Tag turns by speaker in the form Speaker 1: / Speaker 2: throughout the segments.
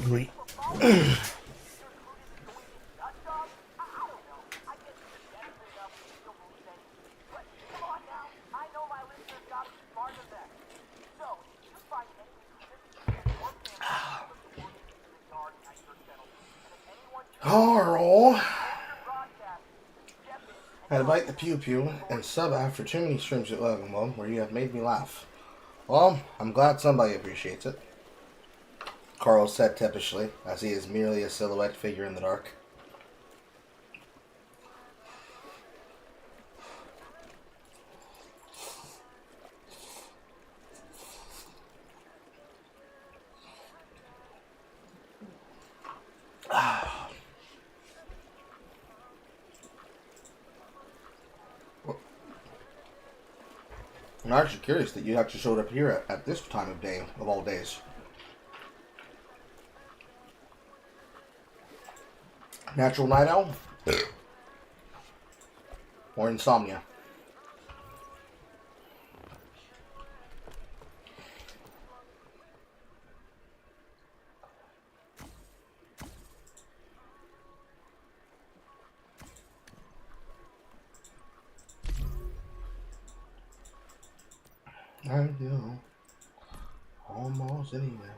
Speaker 1: Oui. Carl, I invite the Pew Pew and sub after too many streams at Logan Mode where you have made me laugh. Well, I'm glad somebody appreciates it. Carl said tippishly, as he is merely a silhouette figure in the dark. I'm actually curious that you actually showed up here at this time of day, of all days. Natural night owl? Or insomnia? I know. Almost anywhere.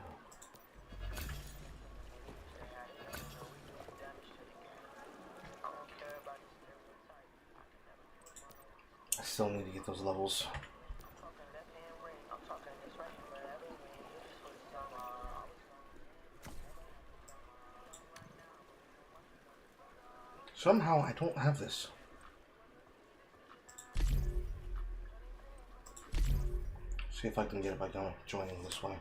Speaker 1: I still need to get those levels. Somehow I don't have this. See if I can get it by joining this way.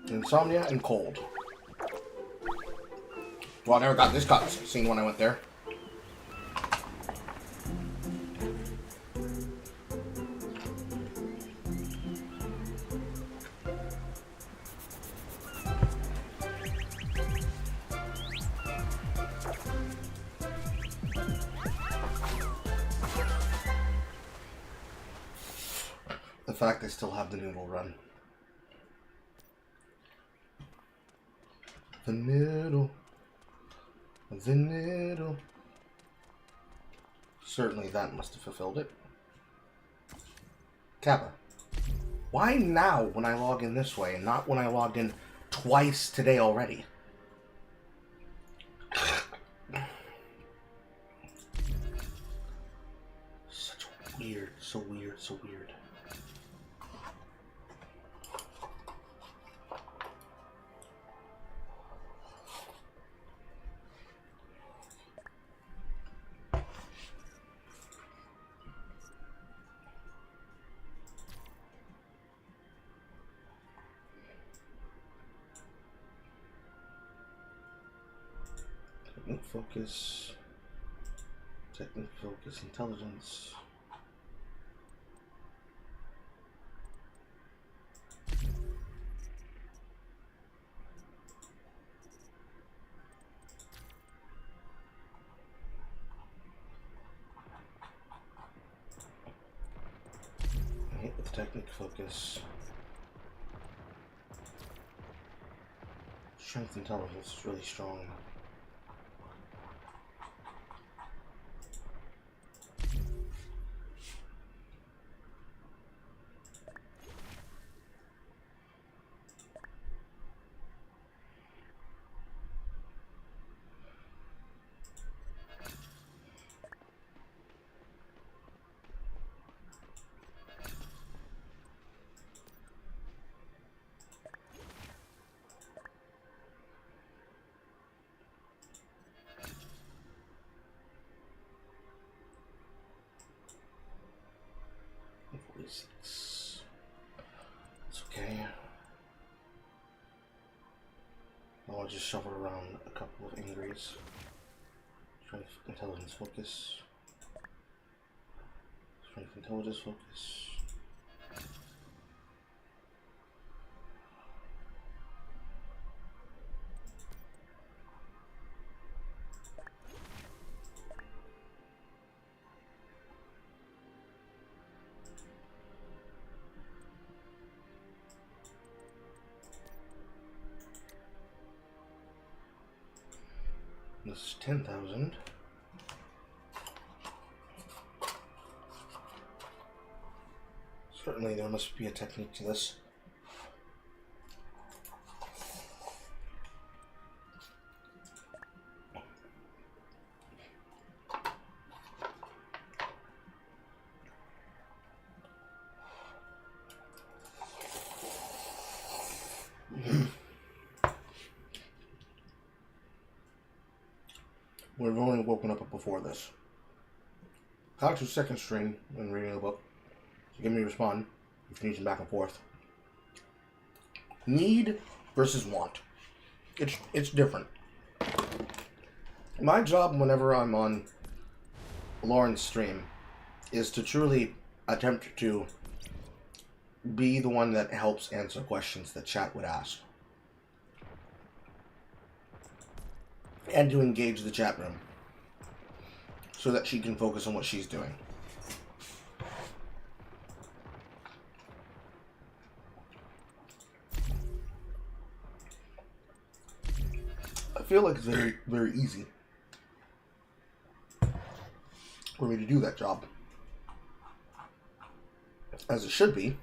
Speaker 1: Insomnia and cold. Well, I never got this cutscene when I went there. The fact I still have the noodle run. The noodle. The noodle. Certainly that must have fulfilled it. Kappa. Why now when I log in this way and not when I logged in twice today already? Such weird, so weird, so weird. Technique, focus, intelligence. I hit with technique, focus. Strength, intelligence is really strong. It's okay. I'll just shuffle around a couple of angries. Strength, intelligence, focus. Strength, intelligence, focus. This is 10,000. Certainly there must be a technique to this. We've only woken up before this. Got to second string when reading the book. So give me a respond if you need some back and forth. Need versus want. It's different. My job whenever I'm on Lauren's stream is to truly attempt to be the one that helps answer questions that chat would ask. And to engage the chat room so that she can focus on what she's doing. I feel like it's very, very easy for me to do that job. As it should be,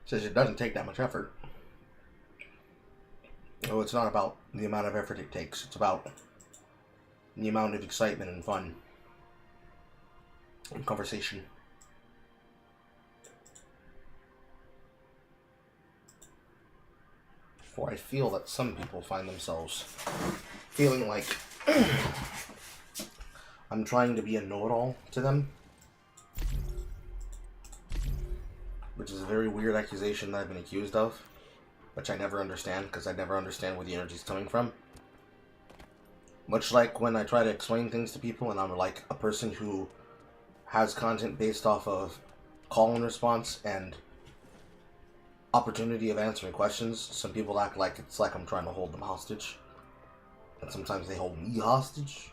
Speaker 1: since it doesn't take that much effort. Oh, it's not about the amount of effort it takes. It's about the amount of excitement and fun and conversation. For I feel that some people find themselves feeling like I'm trying to be a know-it-all to them. Which is a very weird accusation that I've been accused of. Which I never understand, because I never understand where the energy is coming from. Much like when I try to explain things to people and I'm like a person who has content based off of call and response and opportunity of answering questions, some people act like it's like I'm trying to hold them hostage. And sometimes they hold me hostage.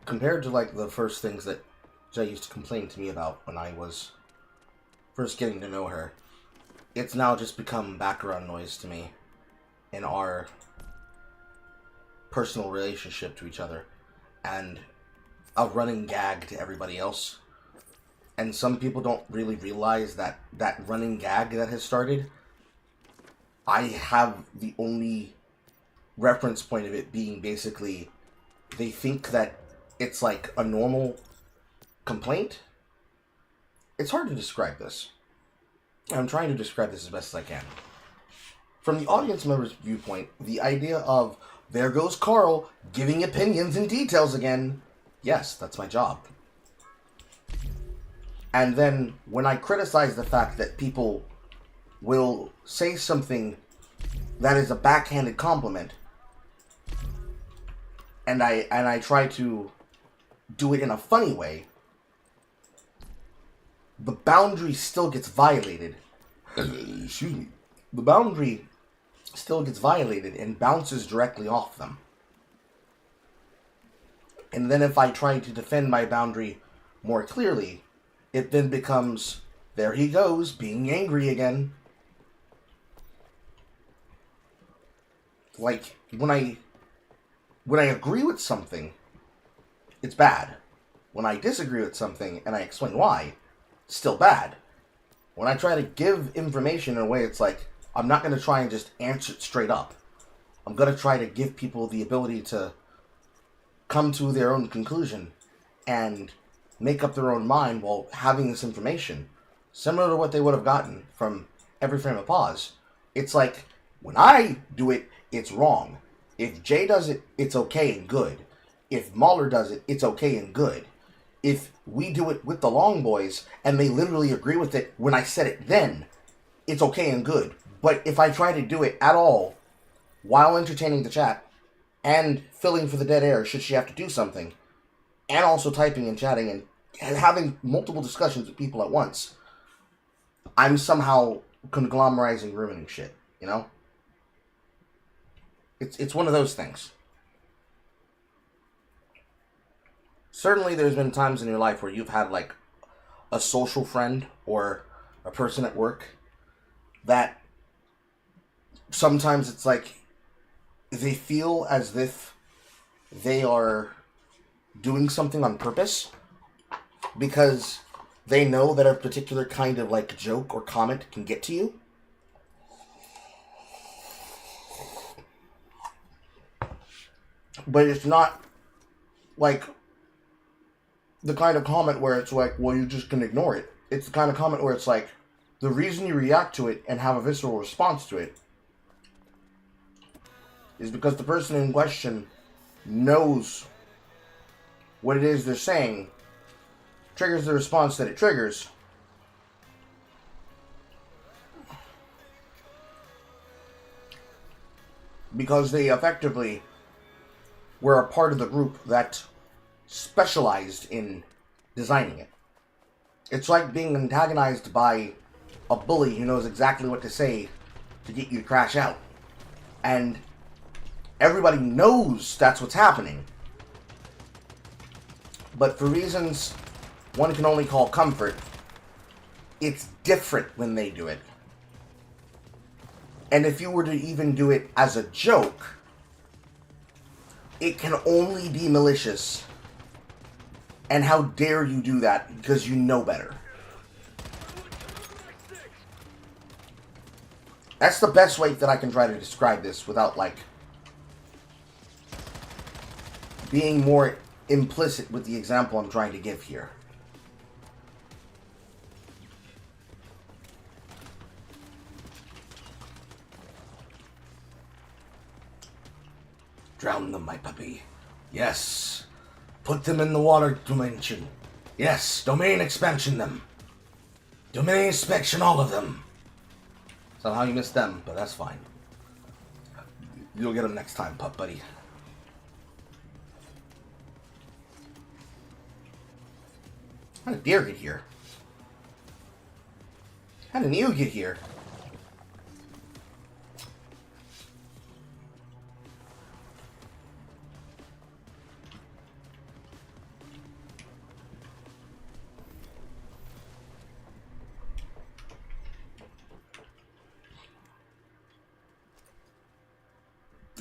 Speaker 1: Compared to like the first things that Jay used to complain to me about when I was first getting to know her, it's now just become background noise to me in our personal relationship to each other and a running gag to everybody else. And some people don't really realize that that running gag that has started, I have the only reference point of it being basically they think that it's like a normal complaint. It's hard to describe this. I'm trying to describe this as best as I can. From the audience member's viewpoint, the idea of, there goes Carl, giving opinions and details again. Yes, that's my job. And then, when I criticize the fact that people will say something that is a backhanded compliment, and I try to do it in a funny way, the boundary still gets violated. Excuse me. The boundary still gets violated and bounces directly off them. And then if I try to defend my boundary more clearly, it then becomes, there he goes, being angry again. Like, when I agree with something, it's bad. When I disagree with something and I explain why, still bad. When I try to give information in a way, it's like, I'm not going to try and just answer it straight up. I'm going to try to give people the ability to come to their own conclusion and make up their own mind while having this information. Similar to what they would have gotten from Every Frame of Pause. It's like, when I do it, it's wrong. If Jay does it, it's okay and good. If Mahler does it, it's okay and good. If we do it with the Long Boys, and they literally agree with it when I said it then, it's okay and good. But if I try to do it at all while entertaining the chat and filling for the dead air should she have to do something, and also typing and chatting and having multiple discussions with people at once, I'm somehow conglomerizing, ruining shit, you know? It's one of those things. Certainly there's been times in your life where you've had, like, a social friend or a person at work that sometimes it's like they feel as if they are doing something on purpose because they know that a particular kind of, like, joke or comment can get to you. But it's not, like, the kind of comment where it's like, well, you just can ignore it. It's the kind of comment where it's like, the reason you react to it and have a visceral response to it is because the person in question knows what it is they're saying, triggers the response that it triggers, because they effectively were a part of the group that specialized in designing it. It's like being antagonized by a bully who knows exactly what to say to get you to crash out. And everybody knows that's what's happening. But for reasons one can only call comfort, it's different when they do it. And if you were to even do it as a joke, it can only be malicious. And how dare you do that because you know better. That's the best way that I can try to describe this without, like, being more implicit with the example I'm trying to give here. Drown them, my puppy. Yes. Put them in the water dimension. Yes. Domain expansion them. Domain expansion all of them. Somehow you missed them, but that's fine. You'll get them next time, pup buddy. How did deer get here? How did you get here?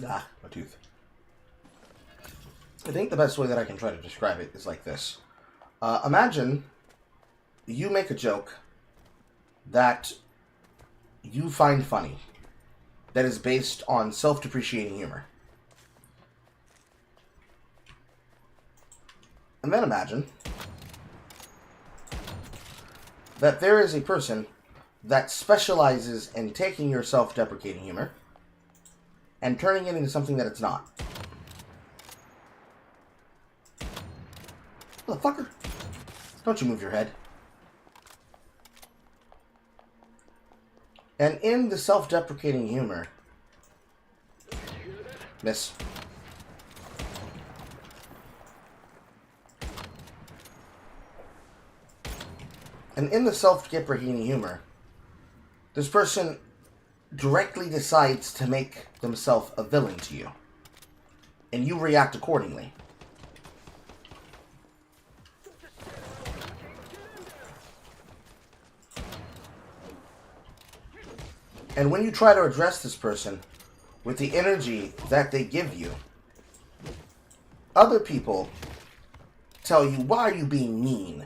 Speaker 1: Ah, my tooth. I think the best way that I can try to describe it is like this. Imagine you make a joke that you find funny, that is based on self-depreciating humor. And then imagine that there is a person that specializes in taking your self-deprecating humor and turning it into something that it's not. Motherfucker. Don't you move your head. And in the self-deprecating humor... Miss. And in the self-deprecating humor, this person directly decides to make themselves a villain to you. And you react accordingly. And when you try to address this person with the energy that they give you, other people tell you, why are you being mean?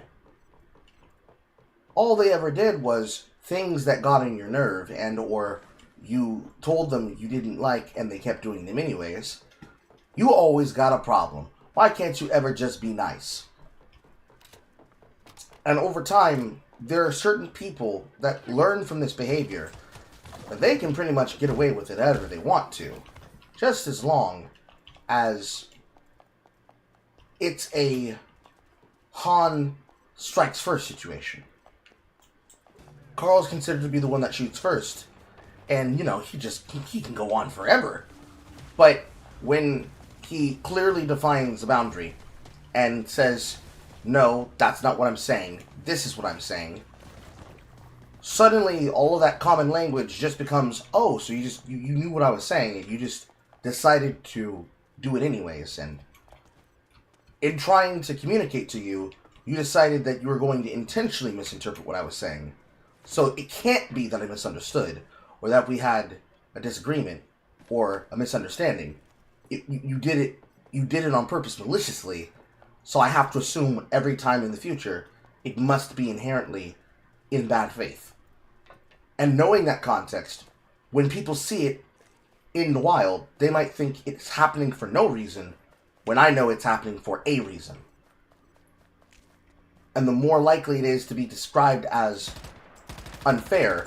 Speaker 1: All they ever did was things that got on your nerve, and or you told them you didn't like and they kept doing them anyways. You always got a problem. Why can't you ever just be nice? And over time, there are certain people that learn from this behavior that they can pretty much get away with it ever they want to, just as long as it's a Han strikes first situation. Carl is considered to be the one that shoots first, And, you know, he can go on forever. But when he clearly defines a boundary and says, no, that's not what I'm saying, this is what I'm saying, suddenly all of that common language just becomes, oh, so you knew what I was saying, and you just decided to do it anyways. And in trying to communicate to you, you decided that you were going to intentionally misinterpret what I was saying. So it can't be that I misunderstood, or that we had a disagreement, or a misunderstanding. You did it on purpose, maliciously, so I have to assume every time in the future, it must be inherently in bad faith. And knowing that context, when people see it in the wild, they might think it's happening for no reason, when I know it's happening for a reason. And the more likely it is to be described as unfair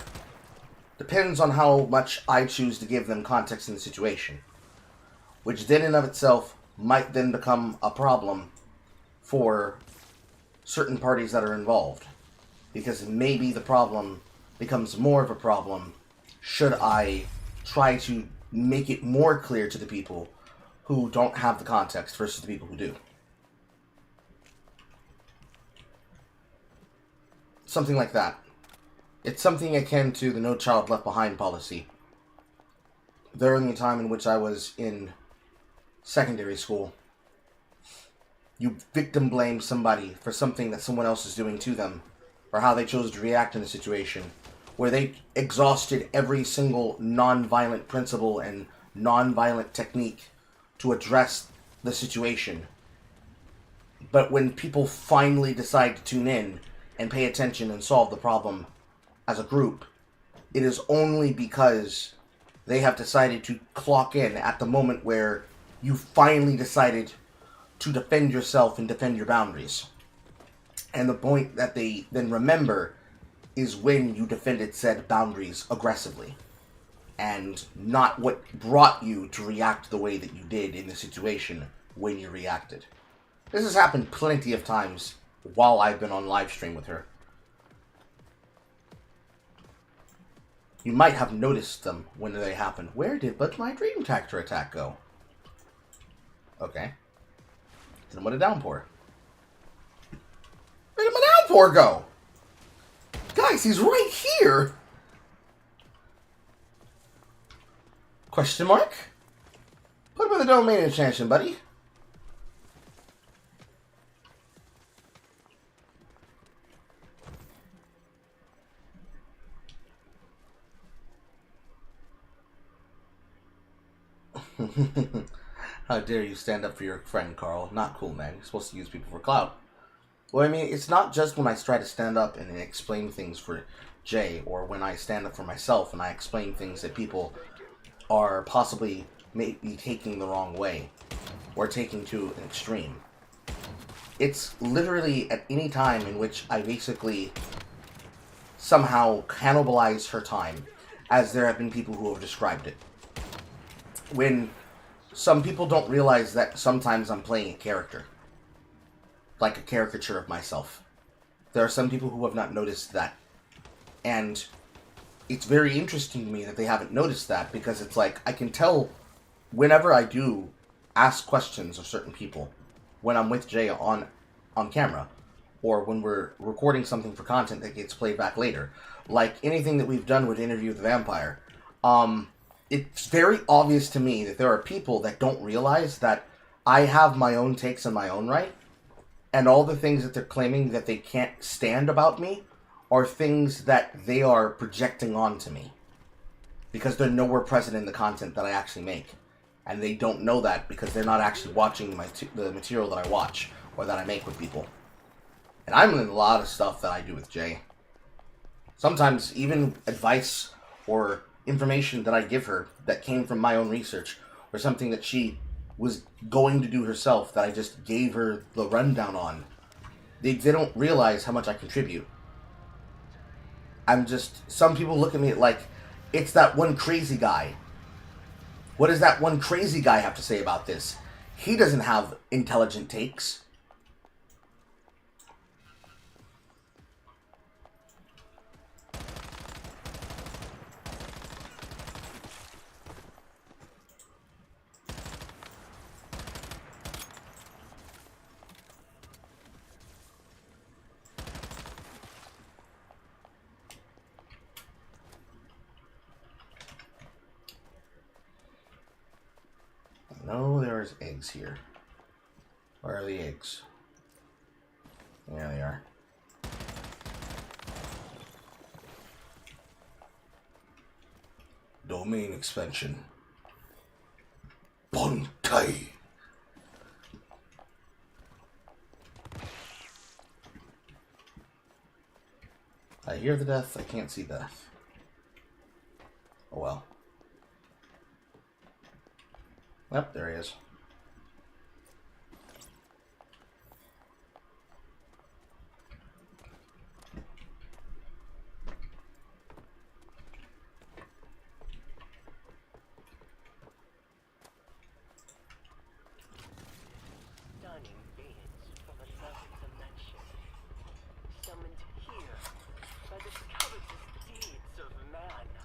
Speaker 1: depends on how much I choose to give them context in the situation, which then in of itself might then become a problem for certain parties that are involved, because maybe the problem becomes more of a problem should I try to make it more clear to the people who don't have the context versus the people who do. Something like that. It's something akin to the No Child Left Behind policy. During the time in which I was in secondary school, you victim blame somebody for something that someone else is doing to them, or how they chose to react in a situation, where they exhausted every single non-violent principle and non-violent technique to address the situation. But when people finally decide to tune in and pay attention and solve the problem as a group, it is only because they have decided to clock in at the moment where you finally decided to defend yourself and defend your boundaries. And the point that they then remember is when you defended said boundaries aggressively, and not what brought you to react the way that you did in the situation when you reacted. This has happened plenty of times while I've been on live stream with her. You might have noticed them when they happen. Where did but my Dream Tactor attack go? Okay. Then what a downpour. Where did my downpour go? Guys, he's right here! Question mark? Put him in the domain expansion, buddy. How dare you stand up for your friend, Carl. Not cool, man. You're supposed to use people for clout. Well, I mean, it's not just when I try to stand up and explain things for Jay, or when I stand up for myself and I explain things that people are possibly maybe taking the wrong way, or taking to an extreme. It's literally at any time in which I basically somehow cannibalize her time, as there have been people who have described it. When some people don't realize that sometimes I'm playing a character, like a caricature of myself. There are some people who have not noticed that. And it's very interesting to me that they haven't noticed that, because it's like, I can tell whenever I do ask questions of certain people, when I'm with Jay on camera, or when we're recording something for content that gets played back later, like anything that we've done with Interview with the Vampire, it's very obvious to me that there are people that don't realize that I have my own takes in my own right, and all the things that they're claiming that they can't stand about me are things that they are projecting onto me, because they're nowhere present in the content that I actually make, and they don't know that because they're not actually watching the material that I watch or that I make with people. And I'm in a lot of stuff that I do with Jay. Sometimes even advice or information that I give her that came from my own research, or something that she was going to do herself that I just gave her the rundown on. They don't realize how much I contribute. Some people look at me like, it's that one crazy guy. What does that one crazy guy have to say about this? He doesn't have intelligent takes. know there's eggs here. Where are the eggs? There they are. Domain expansion. Bonkai. I hear the death, I can't see death. Oh well. Yep, there he is.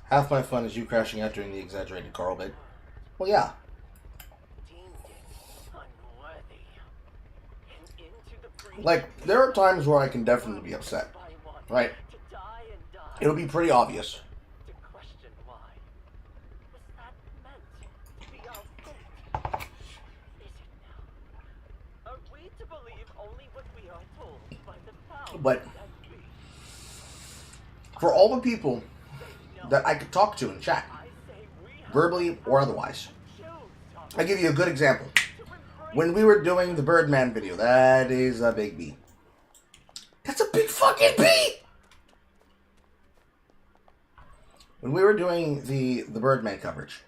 Speaker 1: Half my fun is you crashing out during the exaggerated Carl bit. Well, yeah. Like, there are times where I can definitely be upset, right? It'll be pretty obvious. But for all the people that I could talk to in chat, verbally or otherwise, I'll give you a good example. When we were doing the Birdman video, that is a big B. That's a big fucking B! When we were doing the Birdman coverage,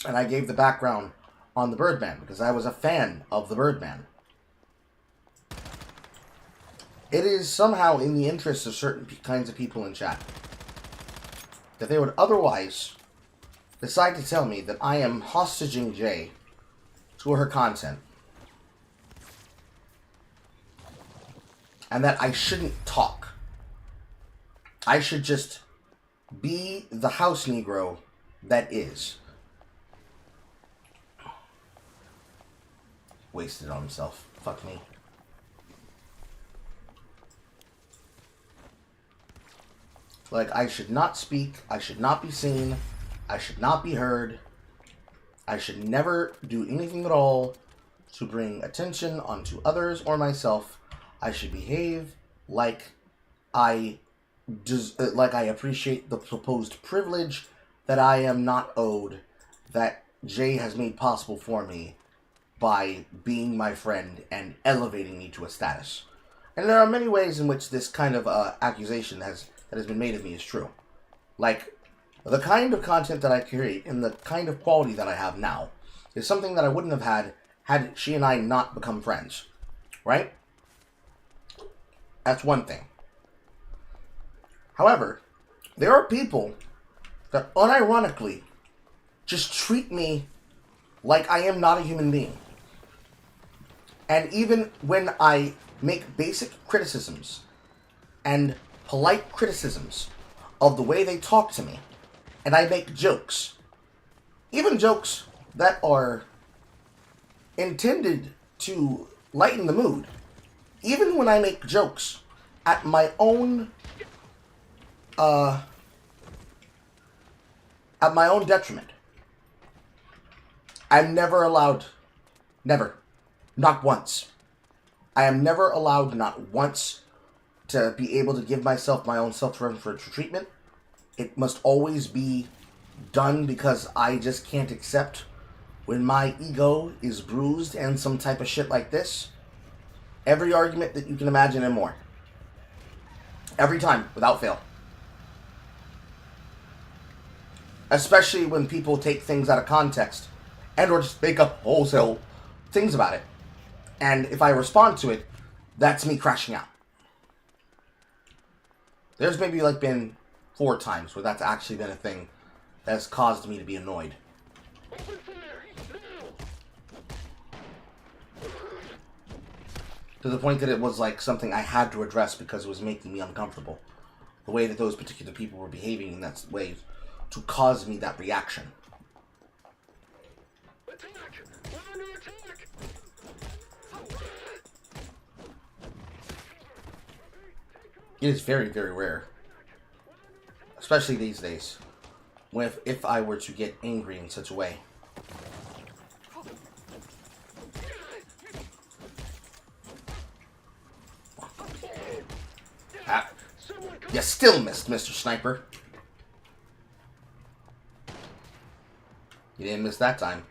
Speaker 1: and I gave the background on the Birdman because I was a fan of the Birdman, it is somehow in the interest of certain kinds of people in chat that they would otherwise decide to tell me that I am hostaging Jay to her content, and that I shouldn't talk. I should just be the house Negro that is. Wasted on himself. Fuck me. Like, I should not speak, I should not be seen, I should not be heard, I should never do anything at all to bring attention onto others or myself. I should behave like I appreciate the supposed privilege that I am not owed, that Jay has made possible for me by being my friend and elevating me to a status. And there are many ways in which this kind of accusation that has been made of me is true. Like, the kind of content that I create and the kind of quality that I have now is something that I wouldn't have had she and I not become friends. Right? That's one thing. However, there are people that unironically just treat me like I am not a human being. And even when I make basic criticisms and polite criticisms of the way they talk to me, and I make jokes, even jokes that are intended to lighten the mood, even when I make jokes at my own detriment, I'm never allowed, not once. I am never allowed, not once, to be able to give myself my own self-referential treatment. It must always be done because I just can't accept when my ego is bruised and some type of shit like this. Every argument that you can imagine and more. Every time, without fail. Especially when people take things out of context and or just make up wholesale things about it. And if I respond to it, that's me crashing out. There's maybe like been 4 times where that's actually been a thing that has caused me to be annoyed. To the point that it was like something I had to address because it was making me uncomfortable. The way that those particular people were behaving in that way to cause me that reaction. It is very, very rare, especially these days, if I were to get angry in such a way. You still missed, Mr. Sniper. You didn't miss that time.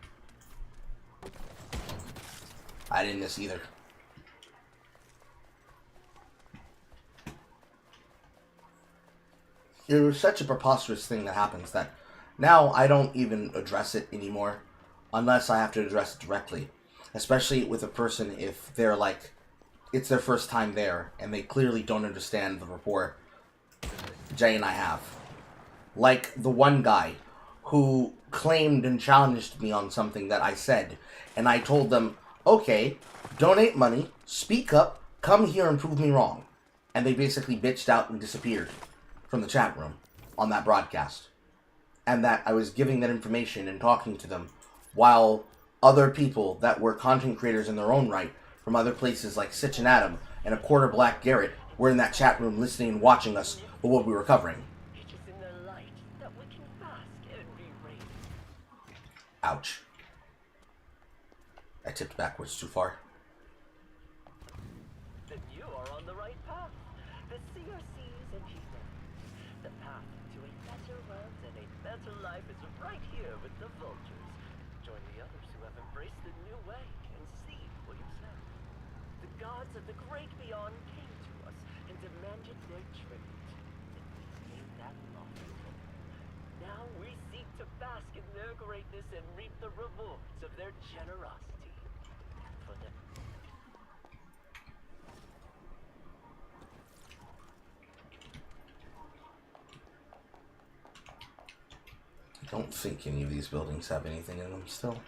Speaker 1: I didn't miss either. It was such a preposterous thing that happens that now I don't even address it anymore unless I have to address it directly. Especially with a person if they're like, it's their first time there and they clearly don't understand the rapport Jay and I have. Like the one guy who claimed and challenged me on something that I said, and I told them, okay, donate money, speak up, come here and prove me wrong. And they basically bitched out and disappeared from the chat room on that broadcast. And that I was giving that information and talking to them while other people that were content creators in their own right from other places like Sitch and Adam and a quarter black Garrett were in that chat room listening and watching us for what we were covering.
Speaker 2: It is in the light that we can bask and be raised.
Speaker 1: Ouch. I tipped backwards too far.
Speaker 2: Then you are on the right path. The CRCs and heroes. The path to a better world and a better life is right here with the vultures. Join the others who have embraced the new way and see what you said. The gods of the great beyond came to us and demanded their tribute. And we gave that lawful. Now we seek to bask in their greatness and reap the rewards of their generosity. For them.
Speaker 1: I don't think any of these buildings have anything in them still.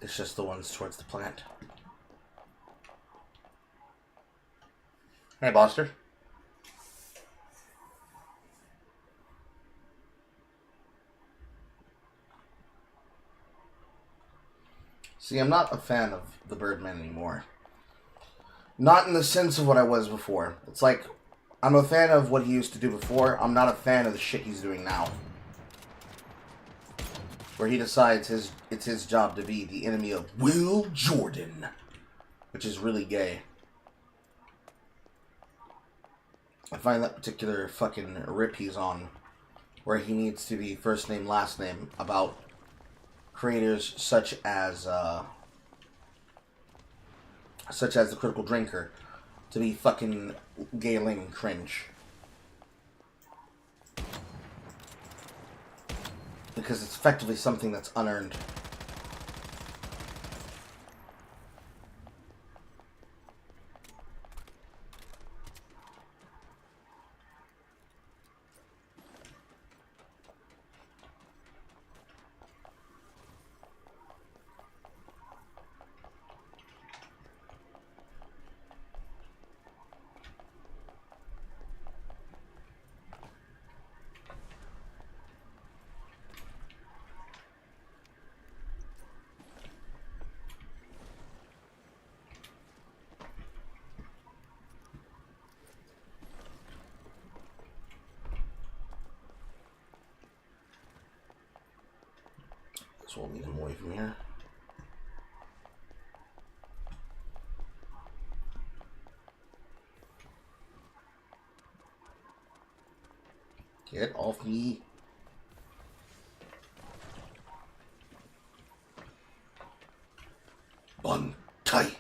Speaker 1: It's just the ones towards the plant. Hey, Buster. See, I'm not a fan of the Birdman anymore. Not in the sense of what I was before. It's like, I'm a fan of what he used to do before. I'm not a fan of the shit he's doing now. Where he decides it's his job to be the enemy of Will Jordan. Which is really gay. I find that particular fucking rip he's on, where he needs to be first name, last name, about creators such as the Critical Drinker, to be fucking gay, lame, and cringe. Because it's effectively something that's unearned. So we'll lead him away from here. Get off me. Bun tight.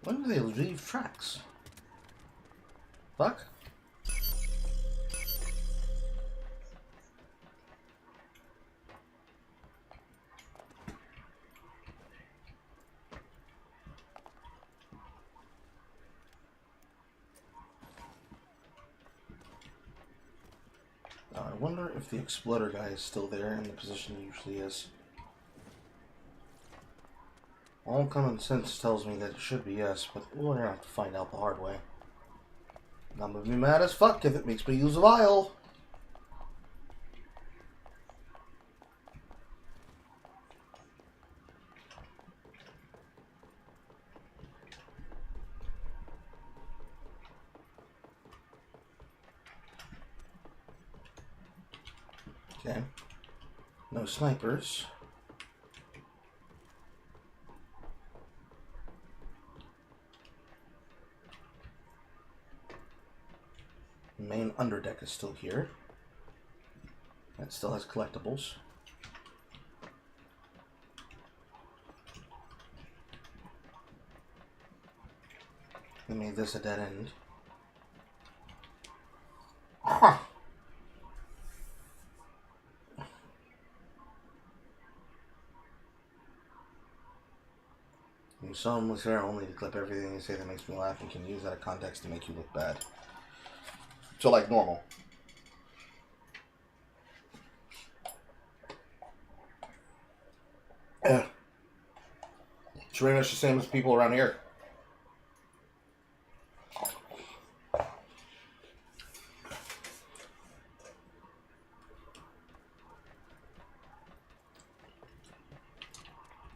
Speaker 1: When do they leave tracks? Fuck. I wonder if the exploder guy is still there in the position he usually is. All common sense tells me that it should be yes, but we're gonna have to find out the hard way. I'm gonna be mad as fuck if it makes me use a vial. Okay. No snipers. The main underdeck is still here. It still has collectibles. They made this a dead end. Huh. You someone was there only to clip everything you say that makes me laugh and can use that of context to make you look bad. So like normal. Yeah. It's pretty much the same as people around here.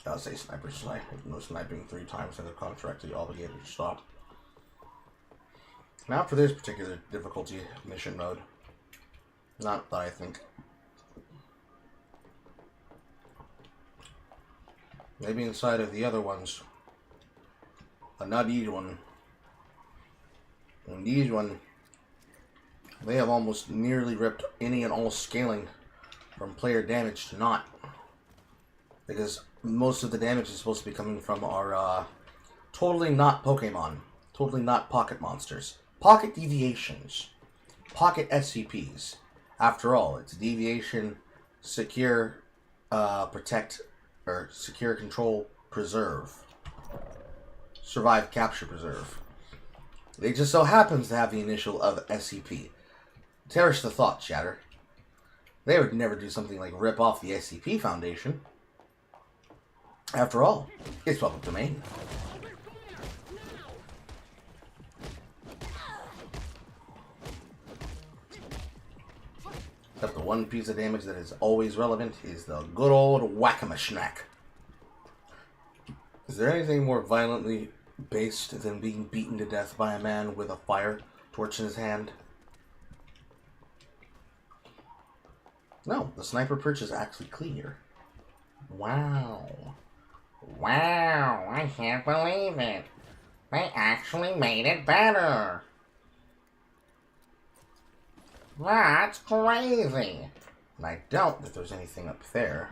Speaker 1: I'll say sniper snipe. No sniping 3 times and they're contractually obligated to stop. Not for this particular difficulty mission mode. Not that I think. Maybe inside of the other ones. But not these one. And these one, they have almost nearly ripped any and all scaling from player damage to not. Because most of the damage is supposed to be coming from our totally not Pokemon. Totally not pocket monsters. Pocket deviations. Pocket SCPs. After all, it's deviation, secure, protect, or secure, control, preserve. Survive, capture, preserve. It just so happens to have the initial of SCP. Cherish the thought, Shatter. They would never do something like rip off the SCP Foundation. After all, it's public domain. Except the one piece of damage that is always relevant is the good old whack-a-mashnack. Is there anything more violently based than being beaten to death by a man with a fire torch in his hand? No, the sniper perch is actually clear. Wow. Wow, I can't believe it. They actually made it better. That's crazy. And I doubt that there's anything up there.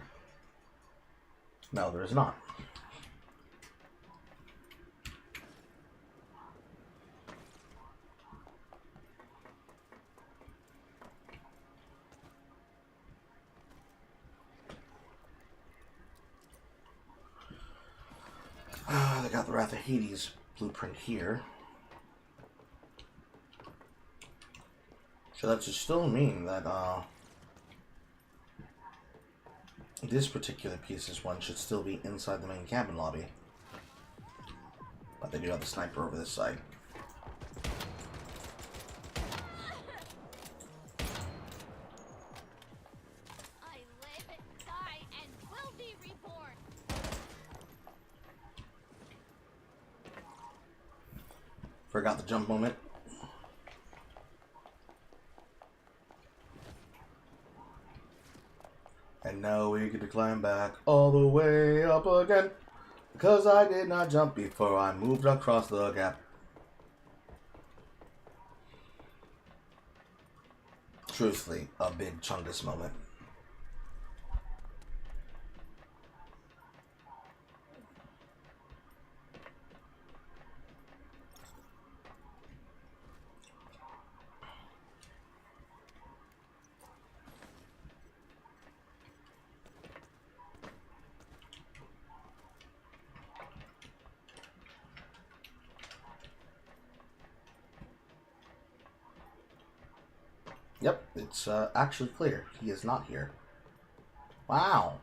Speaker 1: No, there is not. They got the Wrath of Hades blueprint here. So that should still mean that this particular piece's one should still be inside the main cabin lobby. But they do have the sniper over this side.
Speaker 3: I live, die, and will be reborn.
Speaker 1: Forgot the jump moment. And now we get to climb back all the way up again. Because I did not jump before I moved across the gap. Truthfully, a big Chungus moment. Yep, it's actually clear. He is not here. Wow.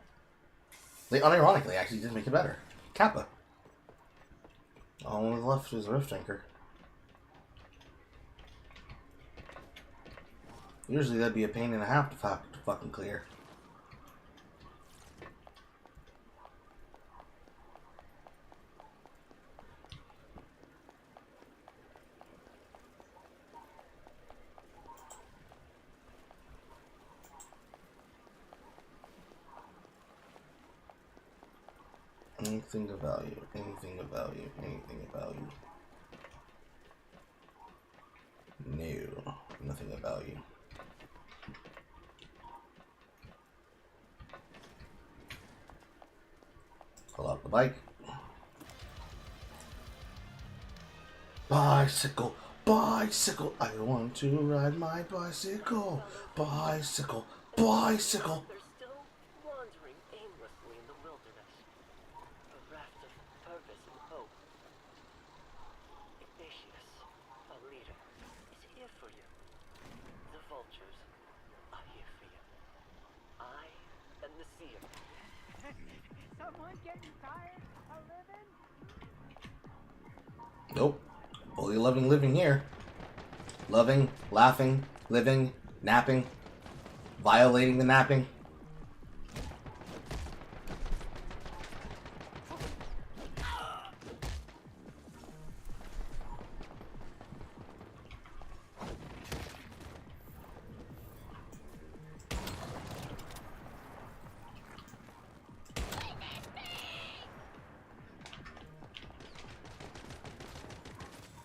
Speaker 1: They unironically actually did make it better. Kappa. All left is Rift Anchor. Usually that'd be a pain and a half to fucking clear. Anything of value, anything of value, anything of value. No, nothing of value. Pull out the bike. Bicycle, bicycle, I want to ride my bicycle. Bicycle, bicycle.
Speaker 2: They're still wandering aimlessly in the wilderness. A raft of purpose and hope. Ignatius, a leader, is here for you. The vultures are here for you. I am the seer.
Speaker 4: Someone getting tired of living?
Speaker 1: Nope. Only living here. Loving, laughing, living, napping, violating the napping.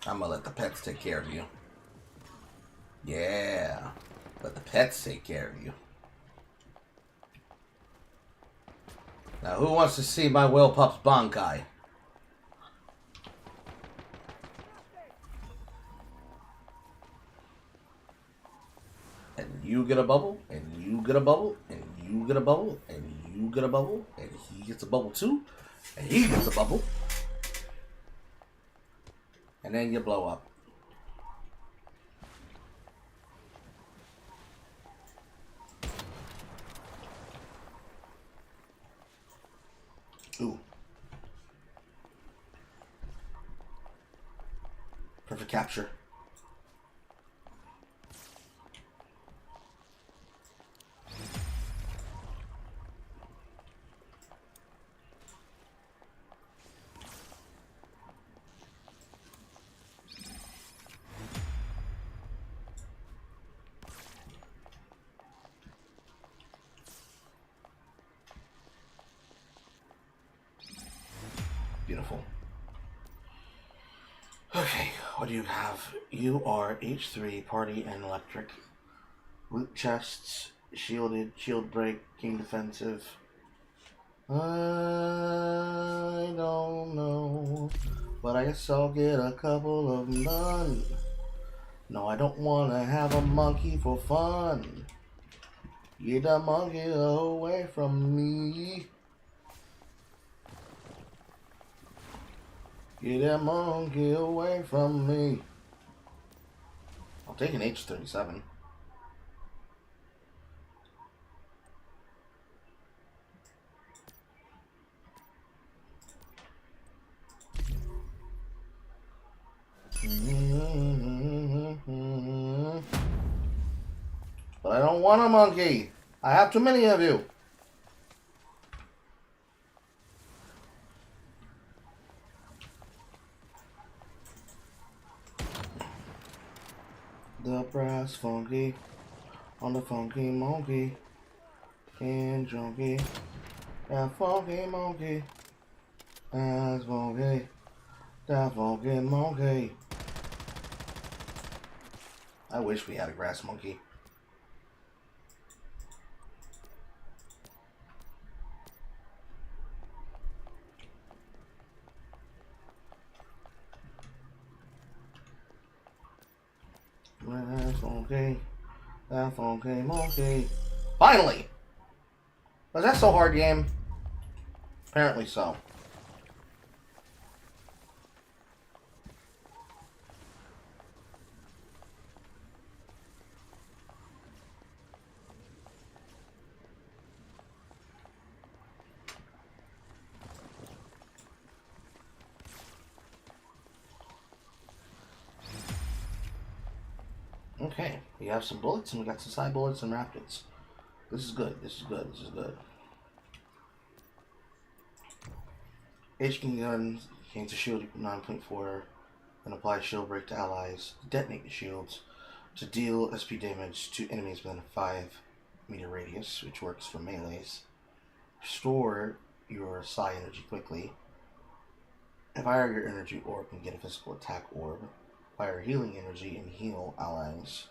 Speaker 1: I'm gonna let the pets take care of you. Yeah. Let the pets take care of you. Now, who wants to see my Will Pup's Bankai? And you get a bubble, and you get a bubble, and you get a bubble, and you get a bubble, and he gets a bubble too, and he gets a bubble. And then you blow up. Ooh. Perfect capture. Beautiful. Okay, what do you have? You are H3, party, and electric. Loot chests, shielded, shield break, king defensive. I don't know, but I guess I'll get a couple of none. No, I don't want to have a monkey for fun. Get that monkey away from me. Get that monkey away from me. I'll take an H37. But I don't want a monkey. I have too many of you. The brass funky on the funky monkey and junkie. That funky monkey. That's funky. That funky monkey. I wish we had a grass monkey. That funky. That funky monkey. Finally! Was that so hard, game? Apparently so. Okay, we have some bullets and we got some side bullets and rapids. This is good. This is good. This is good. HK gun gains a shield 9.4 and applies shield break to allies. Detonate the shields to deal SP damage to enemies within a 5-meter radius, which works for melees. Restore your psi energy quickly. Fire your energy orb and get a physical attack orb. Fire healing energy and heal allies.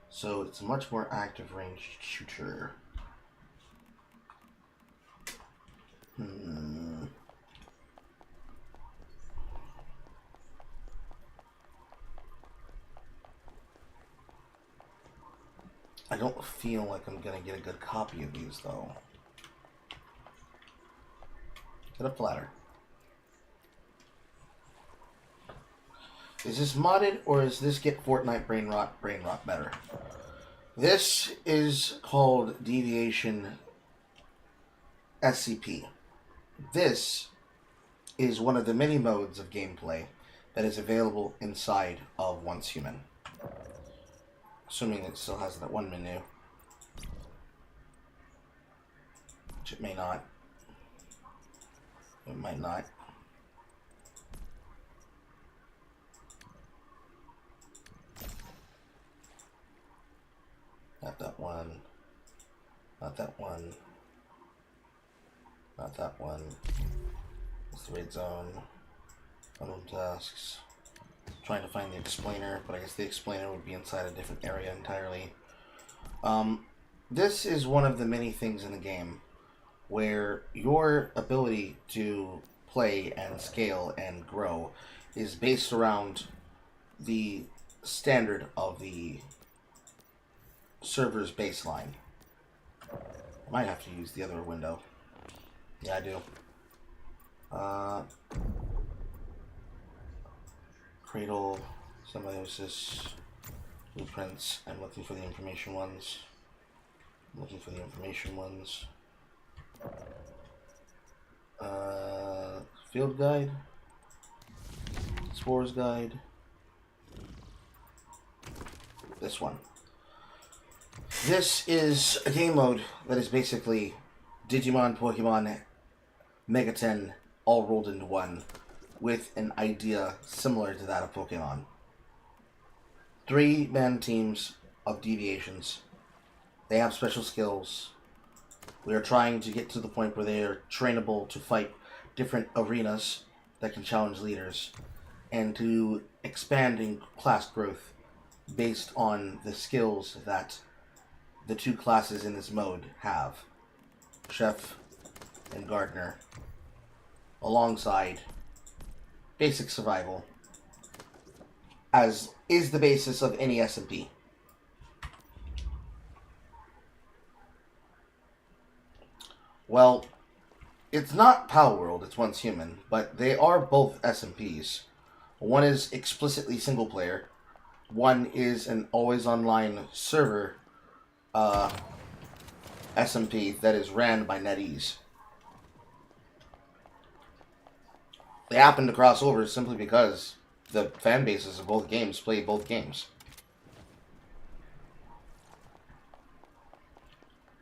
Speaker 1: So it's a much more active ranged shooter. I don't feel like I'm gonna get a good copy of these though. Get up the ladder. Is this modded or is this get Fortnite brain rot better? This is called Deviation SCP. This is one of the many modes of gameplay that is available inside of Once Human. Assuming it still has that one menu. Which it may not. It might not. Not that one. Not that one. Not that one. It's the raid zone. Unknown tasks. Trying to find the explainer, but I guess the explainer would be inside a different area entirely. This is one of the many things in the game where your ability to play and scale and grow is based around the standard of the server's baseline. I might have to use the other window. Yeah, I do. Cradle, symbiosis, blueprints. I'm looking for the information ones. I'm looking for the information ones. Field guide. Explorer's guide. This one. This is a game mode that is basically Digimon, Pokemon, Megaten all rolled into one, with an idea similar to that of Pokemon. 3-man teams of deviations. They have special skills. We are trying to get to the point where they are trainable to fight different arenas that can challenge leaders, and to expand in class growth based on the skills that the two classes in this mode have. Chef and Gardener. Alongside basic survival, as is the basis of any SMP. Well, it's not Palworld, it's Once Human, but they are both SMPs. One is explicitly single player, one is an always online server SMP that is ran by NetEase. They happen to cross over simply because the fan bases of both games play both games.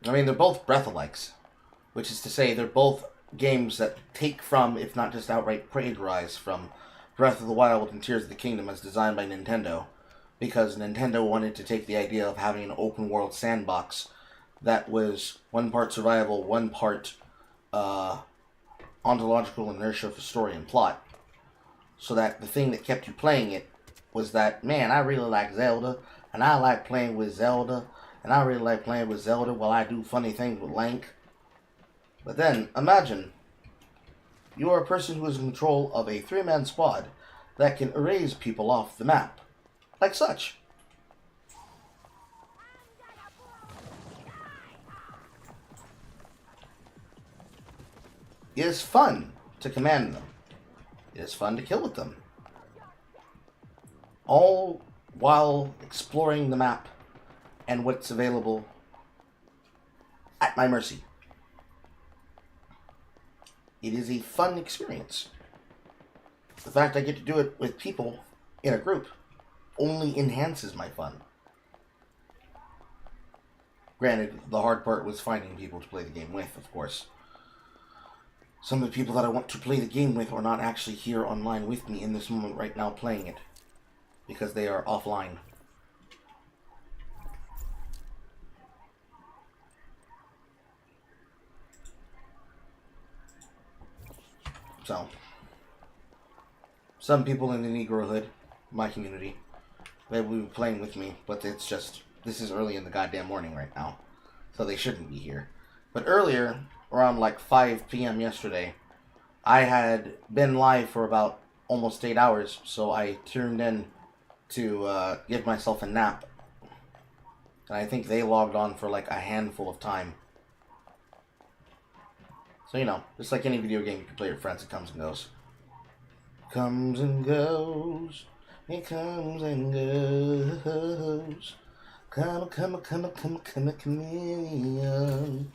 Speaker 1: I mean, they're both Breath-alikes, which is to say they're both games that take from, if not just outright plagiarize from, Breath of the Wild and Tears of the Kingdom as designed by Nintendo, because Nintendo wanted to take the idea of having an open-world sandbox that was one part survival, one part ontological inertia for story and plot, so that the thing that kept you playing it was that, man, I really like Zelda, and I like playing with Zelda, and I really like playing with Zelda while I do funny things with Link. But then, imagine, you are a person who is in control of a 3-man squad that can erase people off the map, like such. It is fun to command them. It is fun to kill with them. All while exploring the map and what's available at my mercy. It is a fun experience. The fact I get to do it with people in a group only enhances my fun. Granted, the hard part was finding people to play the game with, of course. Some of the people that I want to play the game with are not actually here online with me in this moment right now playing it, because they are offline. So, some people in the Negrohood, my community, they will be playing with me, but it's just, this is early in the goddamn morning right now, so they shouldn't be here. But earlier, around like 5 p.m. yesterday, I had been live for about almost 8 hours, so I tuned in to give myself a nap. And I think they logged on for like a handful of time. So, you know, just like any video game you can play with friends, it comes and goes. Comes and goes. It comes and goes. Come, chameleon.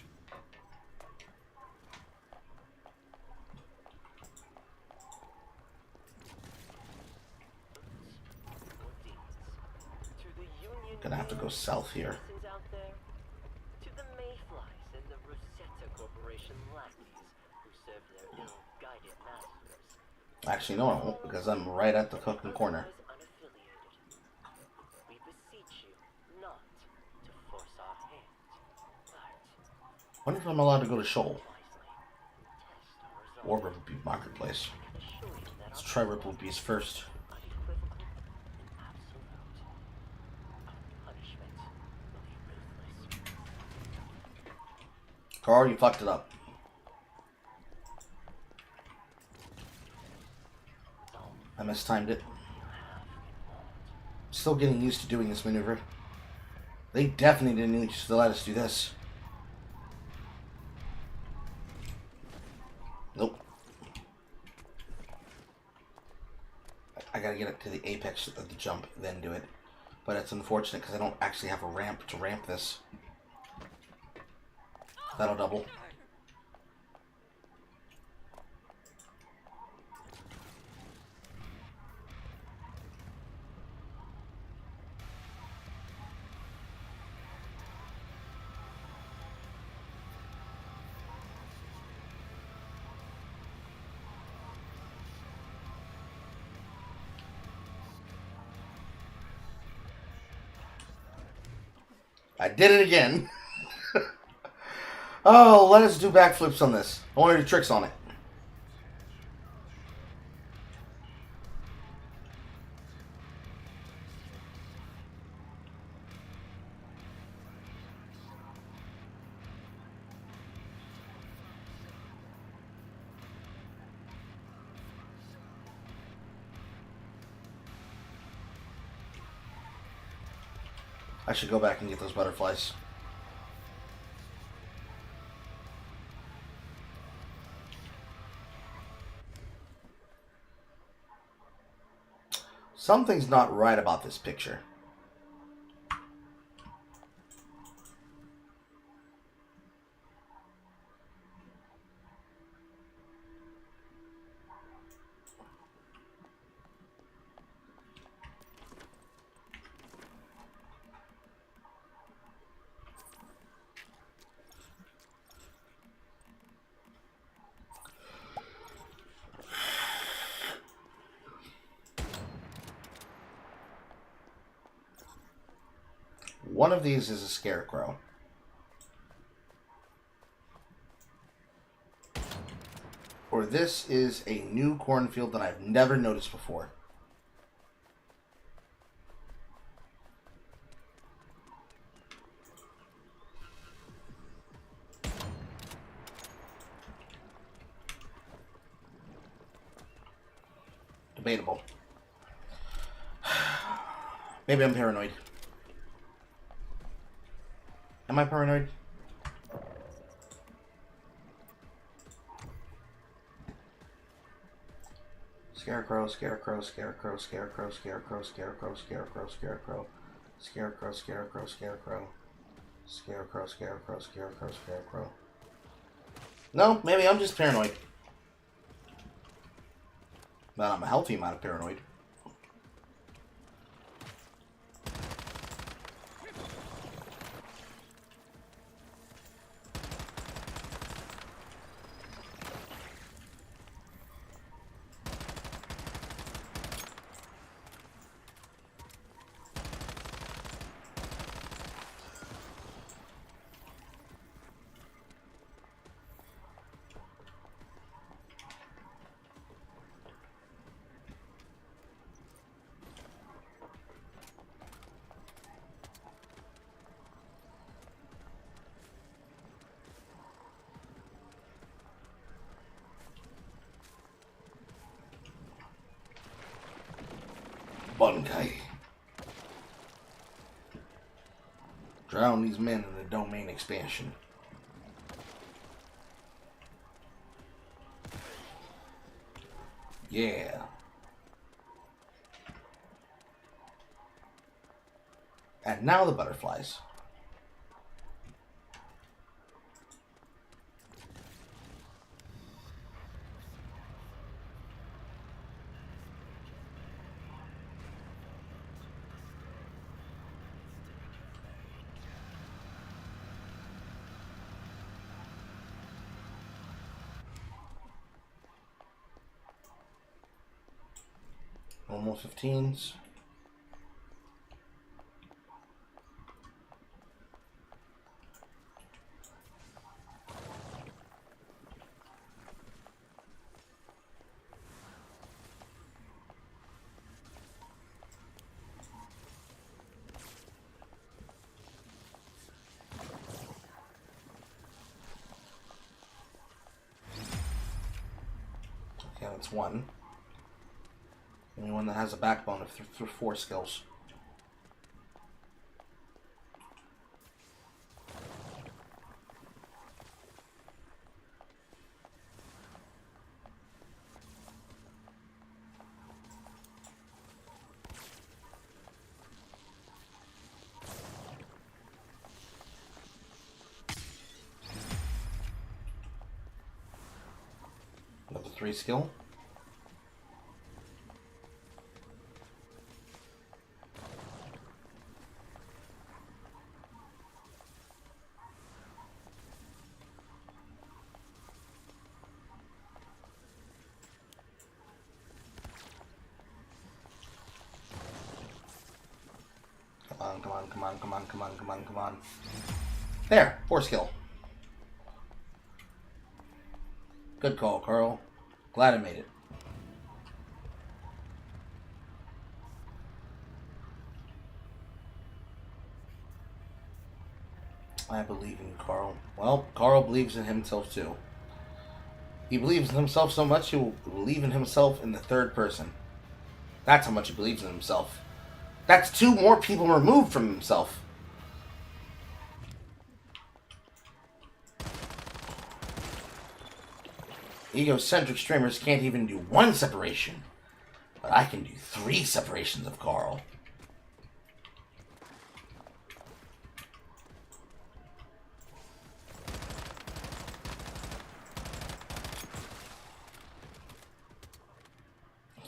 Speaker 1: Gonna have to go south here.
Speaker 2: Out there, to the mayflies and the Rosetta Corporation lackeys who serve their ill-guided masters.
Speaker 1: Actually, no, I won't, because I'm right at the cooking corner.
Speaker 2: Unaffiliated. We beseech you not to force our hand, but
Speaker 1: Wonder if I'm allowed to go to Shoal
Speaker 2: wisely test our
Speaker 1: or
Speaker 2: results.
Speaker 1: Ripple Marketplace.
Speaker 2: And assure you that
Speaker 1: Let's
Speaker 2: our
Speaker 1: try Ripple Bees first.
Speaker 2: unequivocal, absolute, punishment will be ruthless.
Speaker 1: Carl, you fucked it up. I mistimed it. Still getting used to doing this maneuver. They definitely didn't used to let us do this. Nope. I gotta get up to the apex of the jump, then do it. But it's unfortunate because I don't actually have a ramp to ramp this. That'll double. I did it again. Oh, let us do backflips on this. I want to do tricks on it. I should go back and get those butterflies. Something's not right about this picture. One of these is a scarecrow. Or this is a new cornfield that I've never noticed before. Debatable. Maybe I'm paranoid. Am I paranoid? Scarecrow, scarecrow, scarecrow, scarecrow, scarecrow, scarecrow, scarecrow, scarecrow, scarecrow, scarecrow, scarecrow, scarecrow, scarecrow, scarecrow, scarecrow. No, maybe I'm just paranoid. But I'm a healthy amount of paranoid. Bunkai. Drown these men in the domain expansion. Yeah. And now the butterflies. Almost 15s. Okay, that's one. Only one that has a backbone of 4 skills. Level 3 skill. Come on, come on, come on, come on, come on, come on. There, 4 skill. Good call, Carl. Glad I made it. I believe in Carl. Well, Carl believes in himself too. He believes in himself so much he will believe in himself in the third person. That's how much he believes in himself. That's 2 more people removed from himself. Egocentric streamers can't even do 1 separation. But I can do 3 separations of Carl.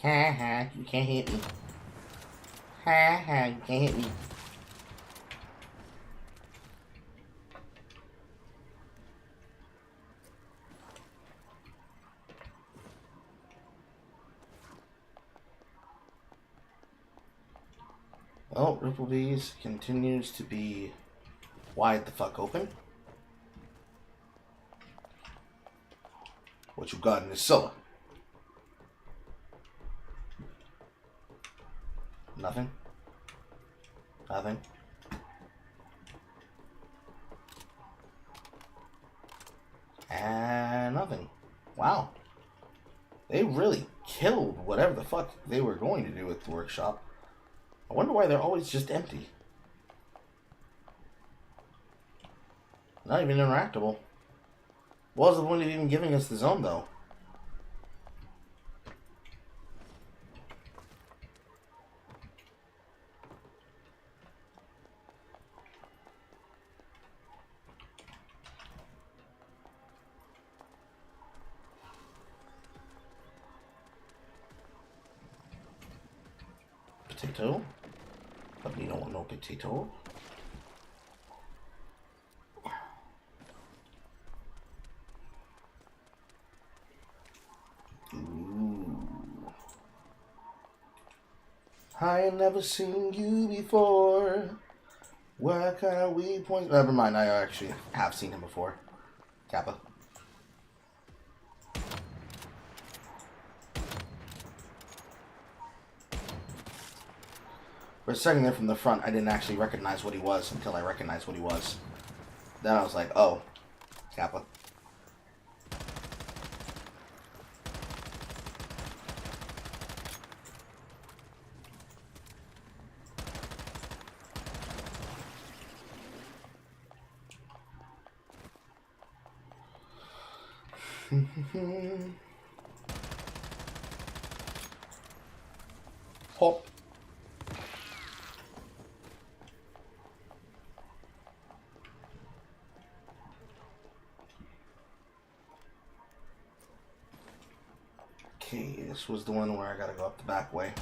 Speaker 1: Ha ha, you can't hit me. Ha ha, you can't hit me. Well, Ripplebees continues to be wide the fuck open. What you got in this cellar? Nothing. Nothing. And nothing. Wow. They really killed whatever the fuck they were going to do with the workshop. I wonder why they're always just empty. Not even interactable. What was the point of even giving us the zone, though? Potato? But we don't want no potato. Ooh. I ain't never seen you before. Why can't we point? Never mind, I actually have seen him before. Kappa. For a second there from the front, I didn't actually recognize what he was until I recognized what he was. Then I was like, oh, Kappa. Hop. Okay, this was the one where I gotta go up the back way.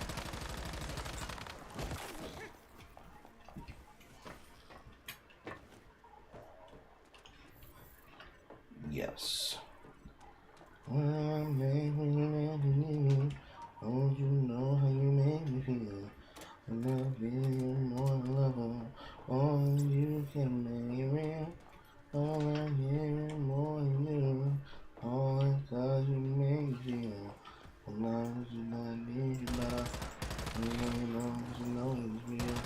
Speaker 1: Yes. Oh, you know how you make me feel. I love you more than love. Oh, you can make it real. All I hear more than you. All because you make me feel. I'm not you not need you love. You know it's real.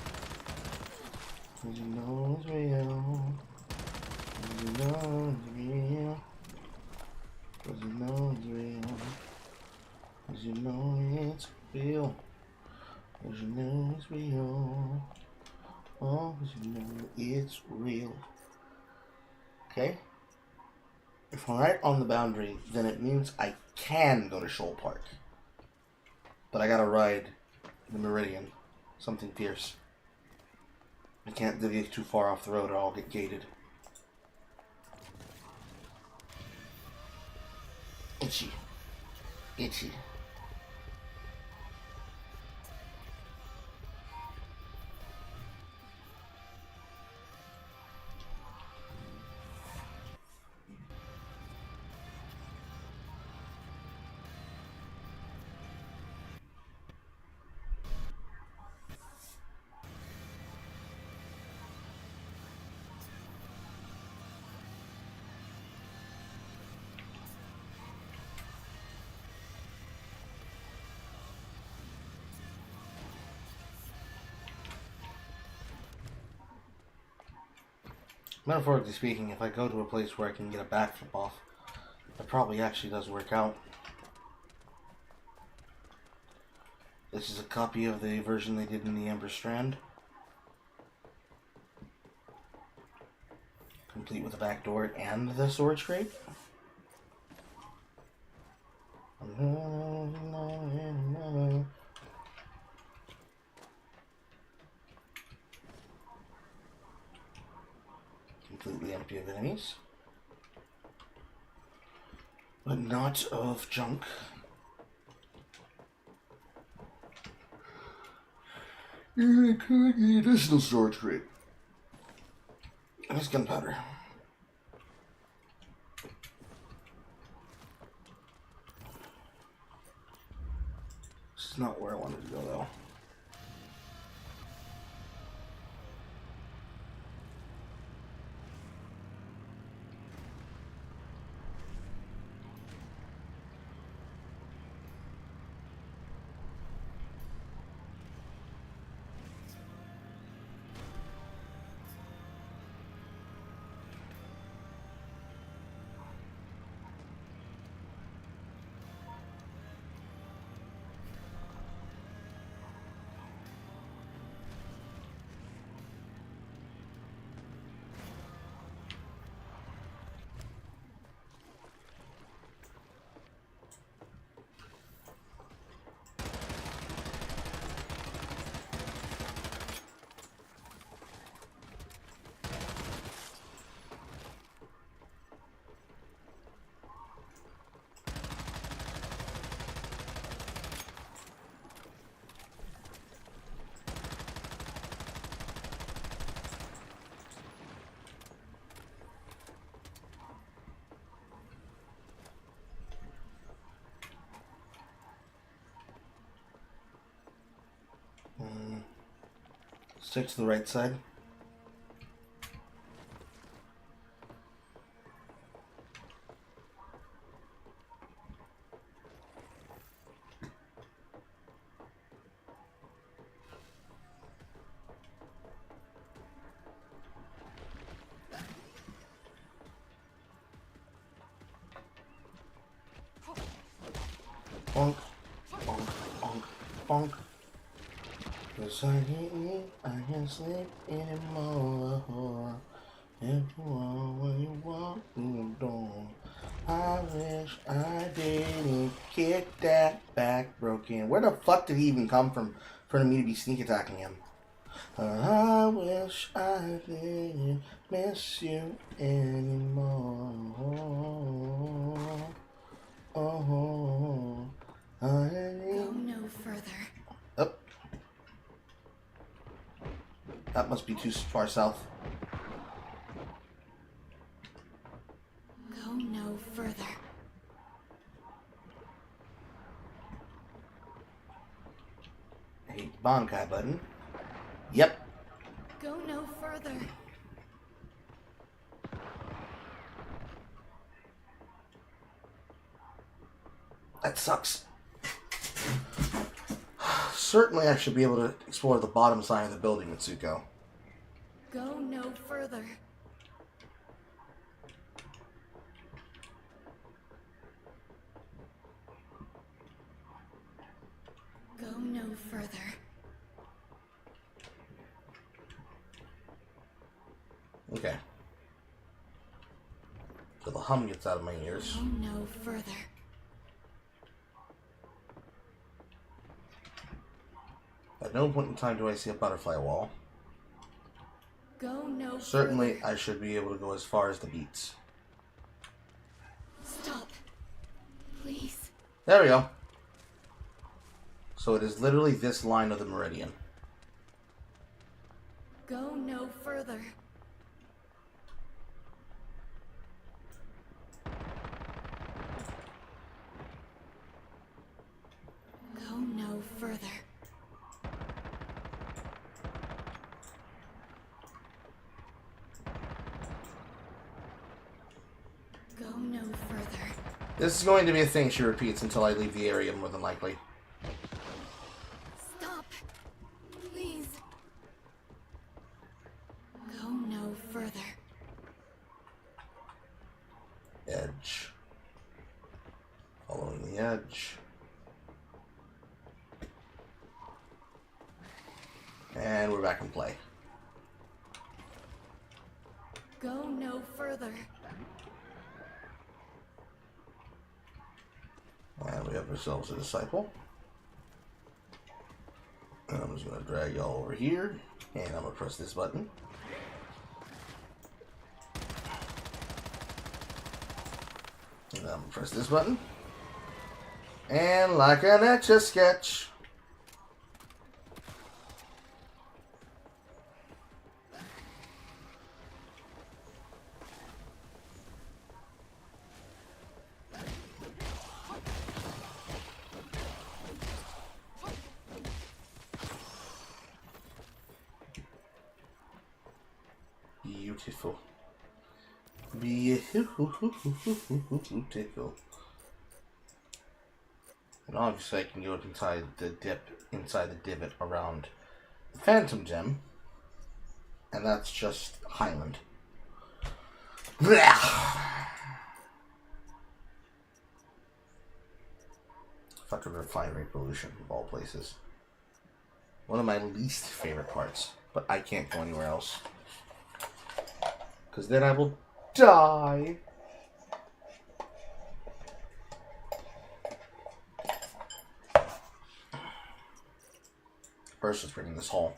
Speaker 1: Cause you know it's real. Cause you know it's real. Cause you know it's real. Cause you know it's real. Cause you know it's real. Oh, cause you know it's real. Okay? If I'm right on the boundary, then it means I can go to Shoal Park. But I gotta ride the Meridian. Something fierce. I can't deviate too far off the road or I'll get gated. Itchy. Itchy. Metaphorically speaking, if I go to a place where I can get a backflip off, it probably actually does work out. This is a copy of the version they did in the Amber Strand. Complete with a back door and the storage crate. Completely empty of enemies. But not of junk. I could the additional storage crate. And it's gunpowder. This is not where I wanted to go though. Stick to the right side. Bonk, bonk, bonk, bonk. 'Cause I can't eat, I can't sleep anymore. If you are where you walk through the door, I wish I didn't get that back broken. Where the fuck did he even come from for me to be sneak attacking him? I wish I didn't miss you anymore. Oh, I
Speaker 3: Go no further.
Speaker 1: Oh. That must be too far south.
Speaker 3: Go no further.
Speaker 1: Hate the Bankai button. Yep.
Speaker 3: Go no further.
Speaker 1: That sucks. Certainly I should be able to explore the bottom side of the building, Mitsuko.
Speaker 3: Go no further. Go no further.
Speaker 1: Okay. So the hum gets out of my ears.
Speaker 3: Go no further.
Speaker 1: At no point in time do I see a butterfly wall.
Speaker 3: Go no
Speaker 1: Certainly
Speaker 3: further.
Speaker 1: I should be able to go as far as the beats.
Speaker 3: Stop. Please.
Speaker 1: There we go. So it is literally this line of the meridian.
Speaker 3: Go no further. Go no further. Go no further.
Speaker 1: This is going to be a thing she repeats until I leave the area, more than likely.
Speaker 3: Stop. Please. Go no further.
Speaker 1: Edge. Following the edge. And we're back in play.
Speaker 3: Go no further.
Speaker 1: And we have ourselves a disciple. And I'm just going to drag y'all over here. And I'm going to press this button. And I'm going to press this button. And like an Etch-a-Sketch. Beautiful. Beautiful. And obviously I can go inside the divot around the Phantom Gem. And that's just Highland. Fucking refinery pollution of all places. One of my least favorite parts. But I can't go anywhere else. Because then I will die. First, let's bring in this hole.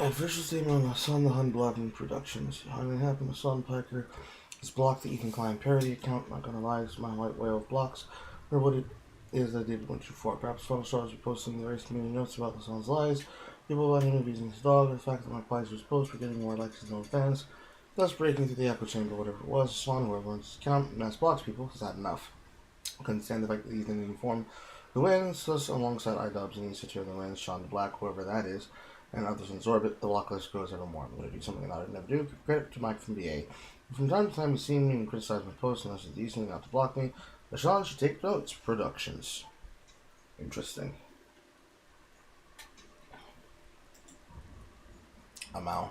Speaker 1: Official statement on Son the Hun blocking productions. How did it happen? Son Piker has blocked the Ethan Klein parody account. Not gonna lie, it's my white whale of blocks. Or what it is I did once before. Perhaps photo stars are posting the race community notes about the son's lies. People about him abusing his dog. The fact that my plies was post were getting more likes than no fans. Thus breaking through the echo chamber, whatever it was. Swan, whoever owns his account, mass blocks people. Is that enough? I couldn't stand the fact that Ethan didn't inform who wins. Thus, alongside iDubbbz and East the wins, Sean the Black, whoever that is, and others in Zorbit, the block list grows evermore. I'm going to do something that I would never do. Credit to Mike from BA. From time to time, he's seen me and criticized my posts unless it's decent not to block me. But Sean should take notes. Productions. Interesting. Amal.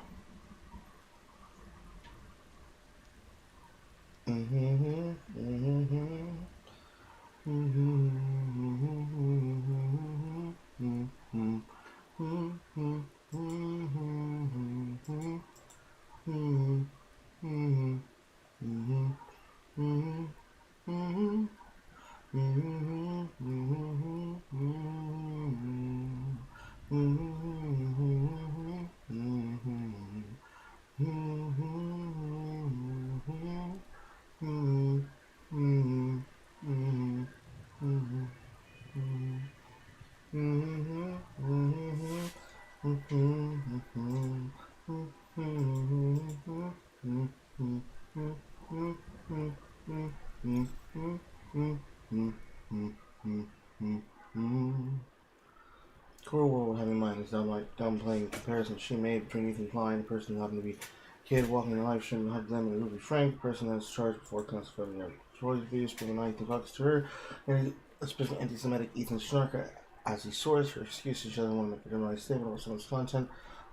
Speaker 1: Core world having in mind is downplaying comparison she made between Ethan Klein, the person who happened to be a kid walking in a live stream, and hugged them, and Ruby Frank, the person that was charged before classifying their choice views, bringing Ethan talks to her, and especially anti-Semitic Ethan Schnarker as he soars her excuses. She doesn't want to make a generalized statement about someone's content.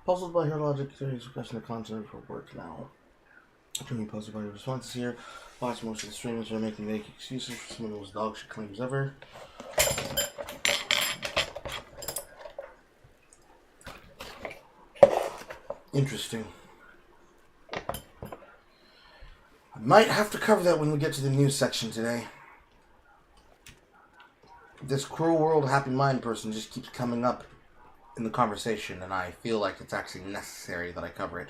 Speaker 1: Puzzled by her logic, serious question the content of her work now. Extremely puzzled by her responses here. Watch most of the streamers are making vague excuses for some of the most dog shit claims ever. Interesting. I might have to cover that when we get to the news section today. This cruel world happy mind person just keeps coming up in the conversation, and I feel like it's actually necessary that I cover it.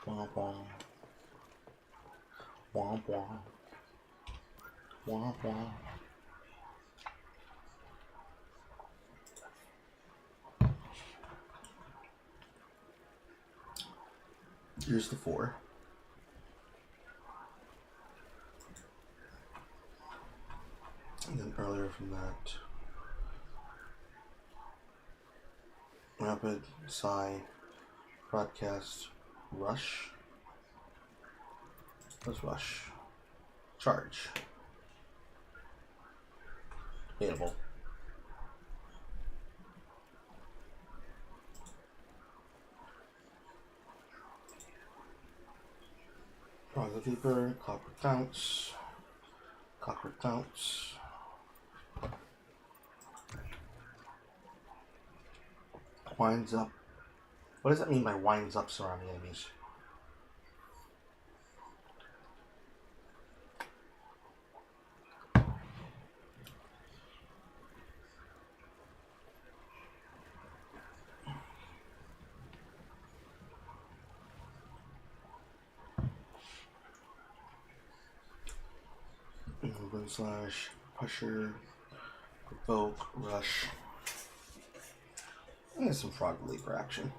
Speaker 1: Womp womp. Womp womp. Womp womp. Here's the 4. And then earlier from that, Rapid, Sigh, Broadcast, Rush. What's Rush? Charge. Debatable. Private Deeper, Clockwork Bounce. Clockwork Bounce. Winds up. What does that mean by winds up surrounding enemies? Movement slash, pusher, provoke, rush. And there's some frog leaper action.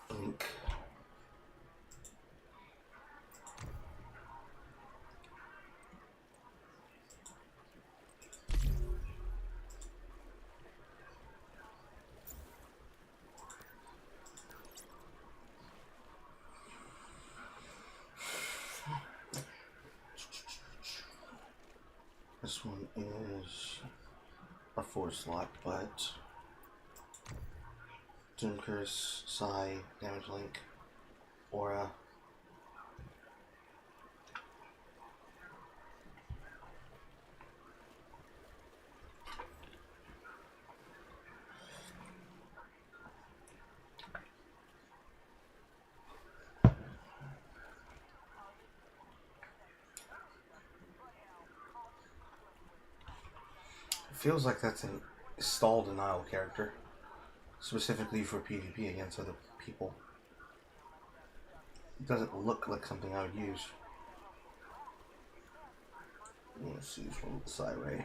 Speaker 1: Blink. This one is a 4-slot, but Doom Curse, Psy, Damage Link, Aura. Feels like that's a stall denial character, specifically for PvP against other people. It doesn't look like something I would use. Let's use one with the Psy Ray.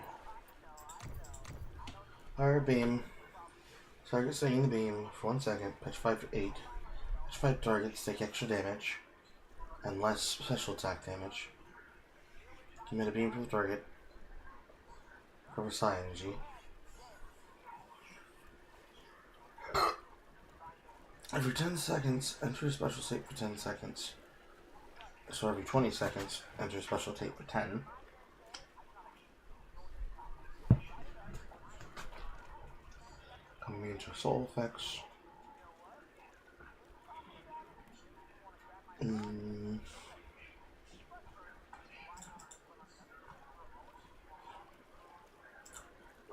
Speaker 1: Fire Beam. Target staying the beam for 1 second, petrify for 8. Petrified targets take extra damage and less special attack damage. Commit a beam from the target. Cover Psy energy. Every 10 seconds, enter a special state for 10 seconds. So every 20 seconds, enter a special state for 10. Immune to soul effects.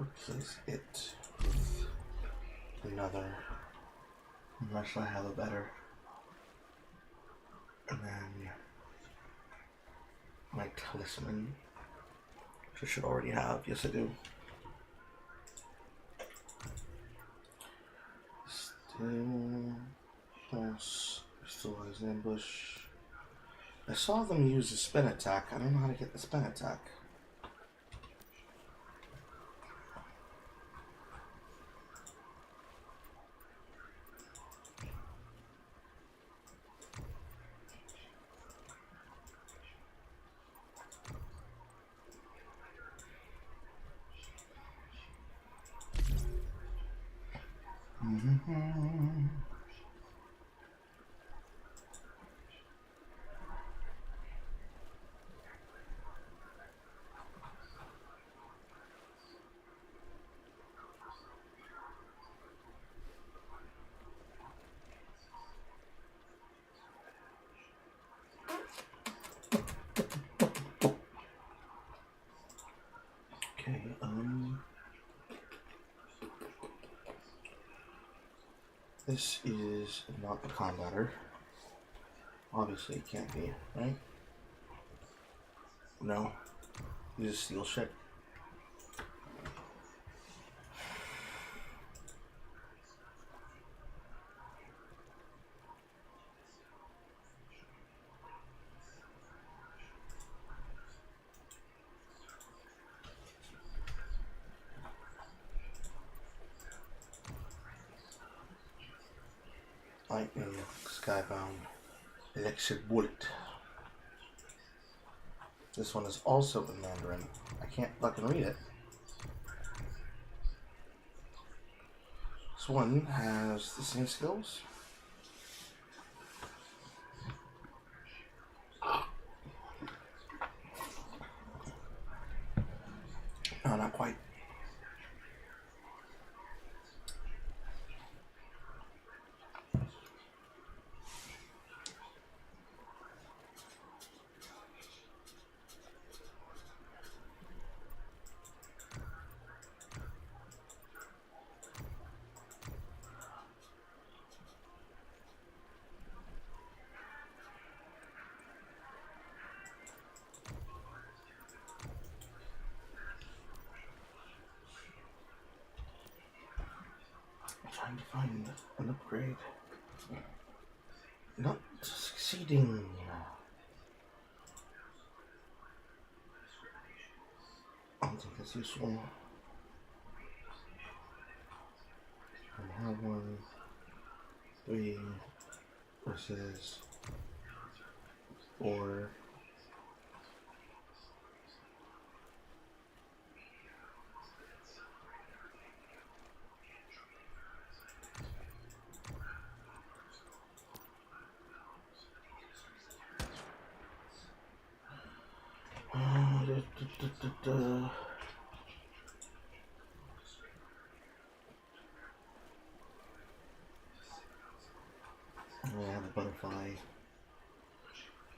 Speaker 1: Replace it with another, unless I have a better. And then my talisman, which I should already have. Yes, I do. Still has an ambush. I saw them use a spin attack. I don't know how to get the spin attack. Okay, this is not the combatter. Obviously it can't be, right? No. You just steal shit. Lightning, Skybound, Electric Bullet. This one is also in Mandarin. I can't fucking read it. This one has the same skills. No, not quite. Trying to find an upgrade. Not succeeding. I don't think that's useful. I have 1, 3 versus 4.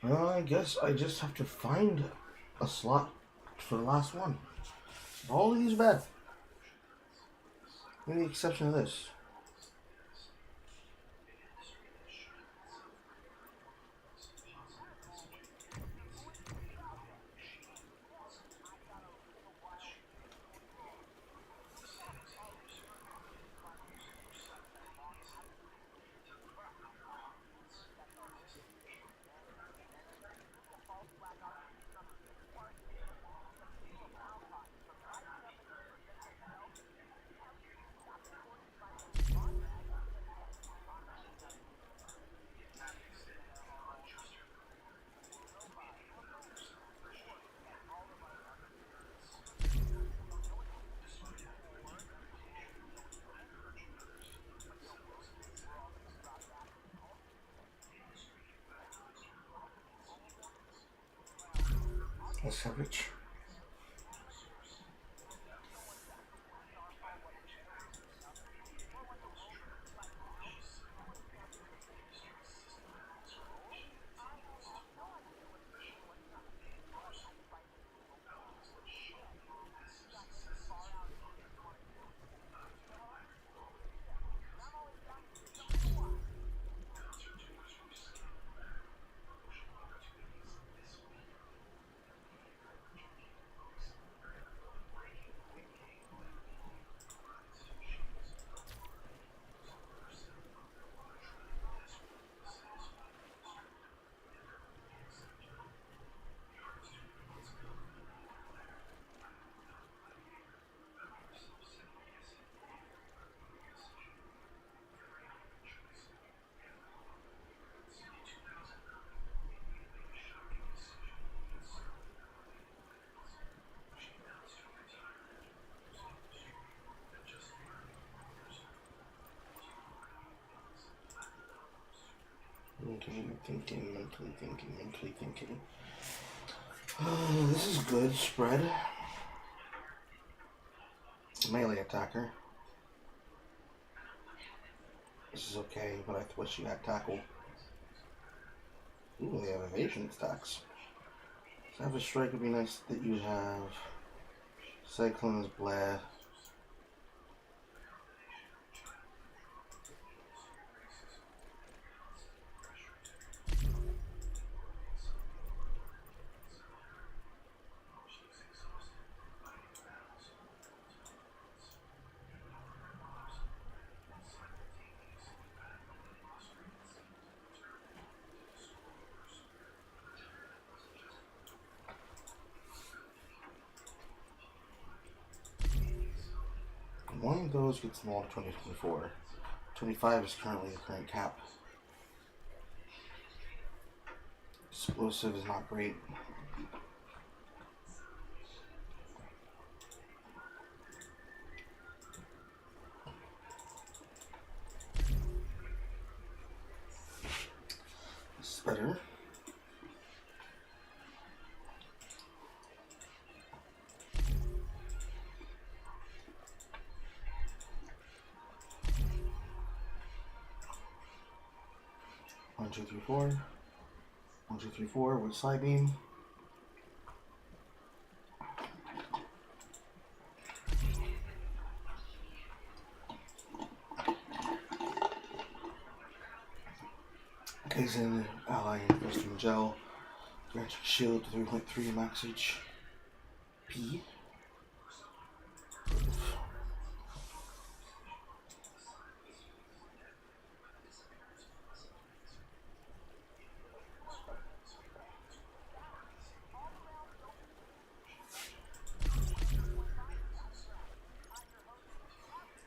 Speaker 1: Well, I guess I just have to find a slot for the last one. All of these are bad. With the exception of this. Let's have it. Mentally thinking. This is good. Spread. Melee attacker. This is okay, but I wish you had tackle. Ooh, they have evasion stacks. Savage Strike would be nice that you have. Cyclone is blah. One of those gets them all to 2024. 25 is currently the current cap. Explosive is not great. This is better. One, two, three, four. 1, 2, 3, 4 with side beam. Kaizen, ally, and Crystal Gel. Magic Shield 3.3 max HP.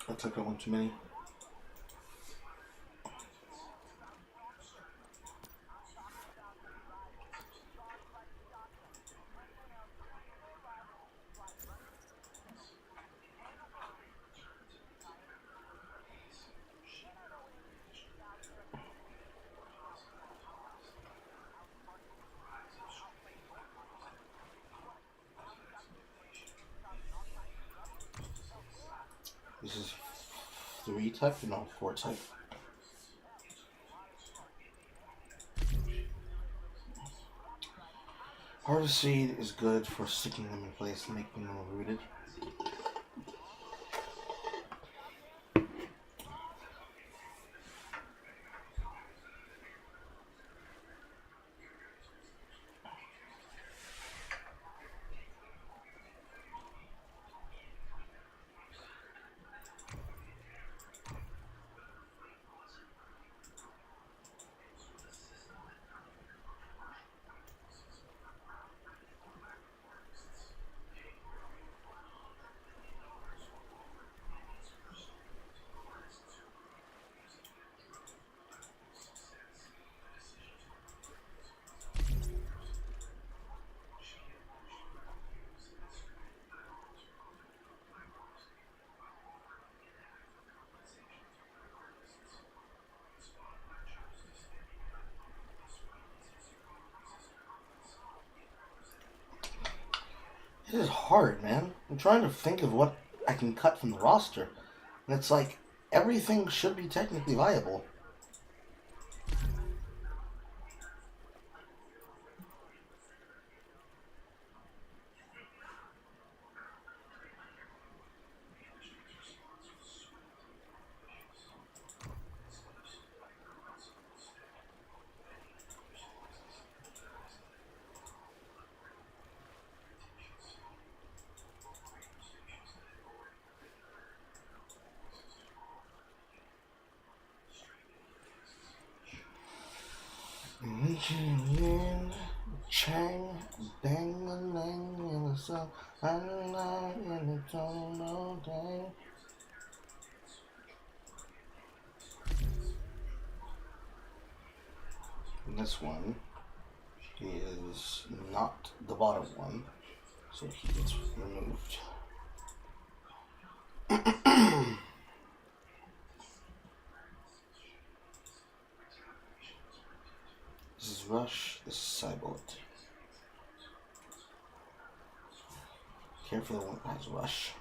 Speaker 1: I took out one too many. This is 3 type, no 4 type. Harvest seed is good for sticking them in place and making them rooted. This is hard, man. I'm trying to think of what I can cut from the roster. And it's like, everything should be technically viable. Chang, bang, lang, in the sun, in the tone, all day. And this one is not the bottom one, so he gets removed. This is Rush, this is Cybolt. Care for the one that has Rush.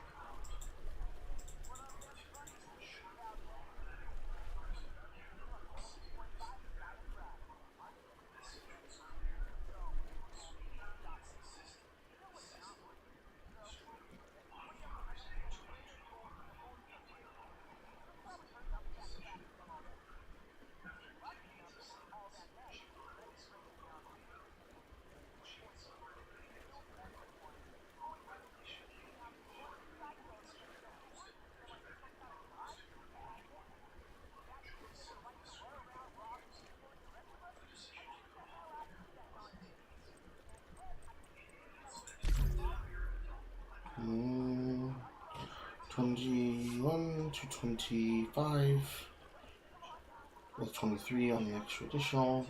Speaker 1: Mm, 21 to 25 with 23 on the extra additional.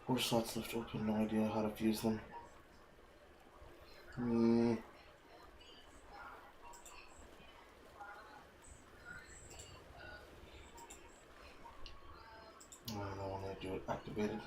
Speaker 1: Four slots left open, no idea how to fuse them. I don't know when they do it activated.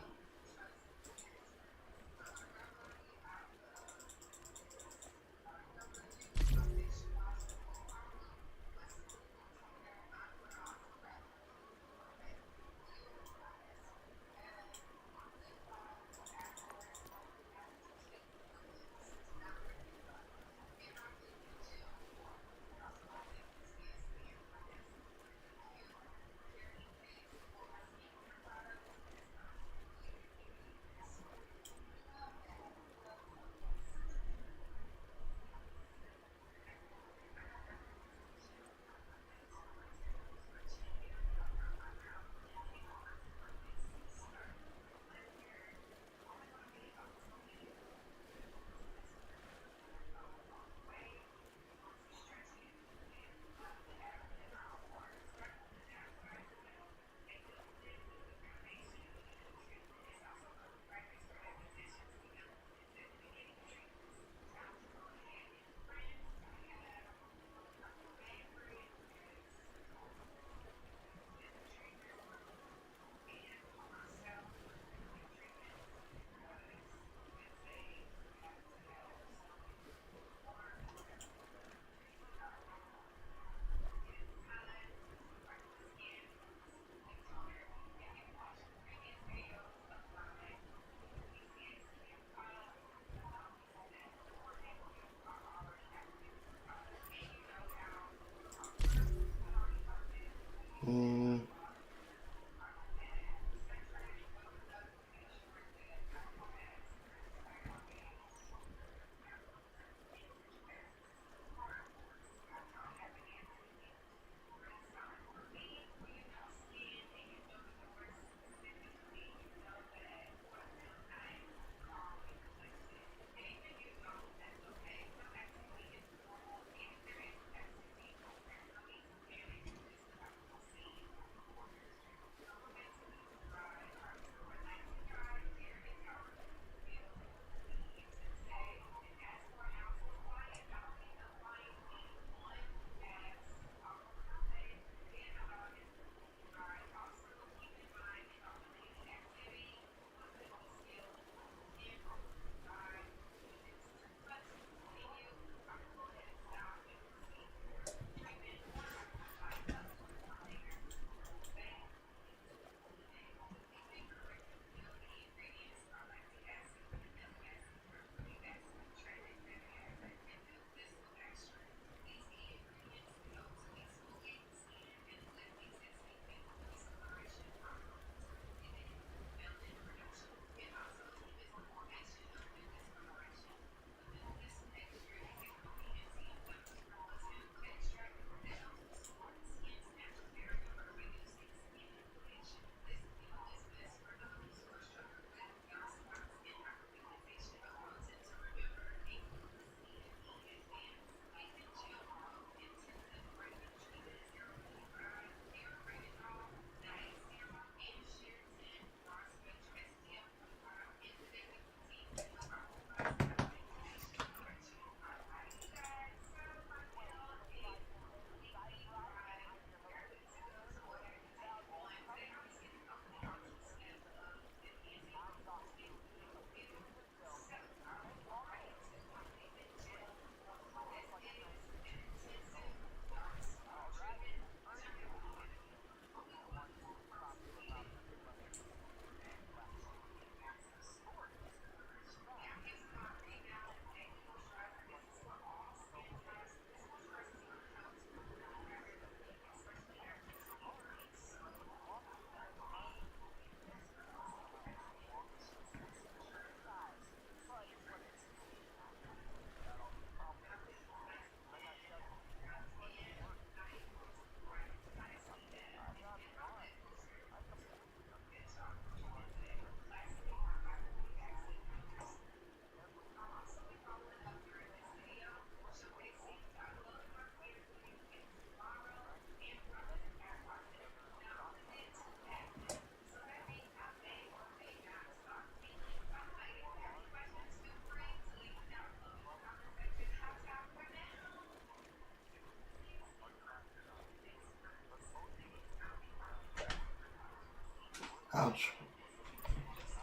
Speaker 1: Ouch.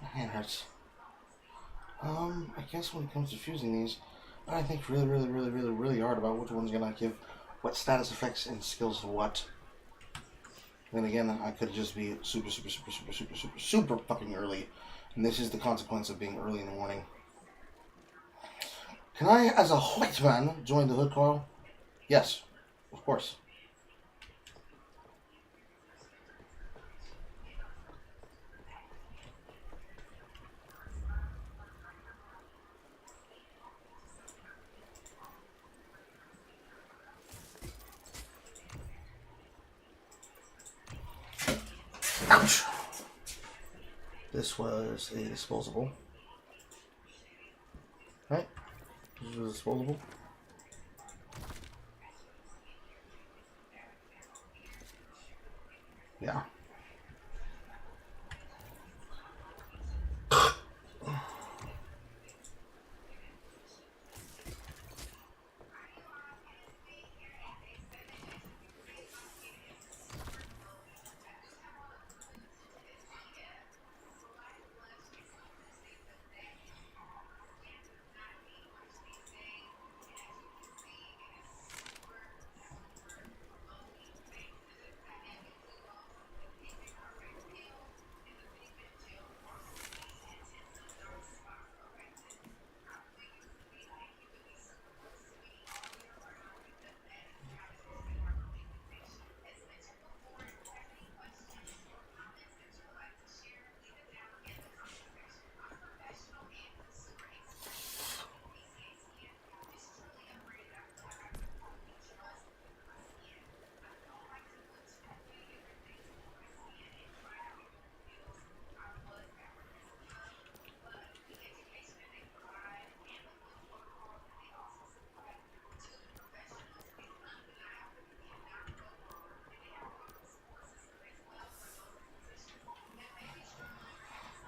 Speaker 1: My hand hurts. I guess when it comes to fusing these, I think really hard about which one's gonna give what status effects and skills to what. Then again, I could just be super fucking early. And this is the consequence of being early in the morning. Can I, as a white man, join the hood, Carl? Yes, of course. Ouch! This was a disposable. Right? This was disposable. Yeah.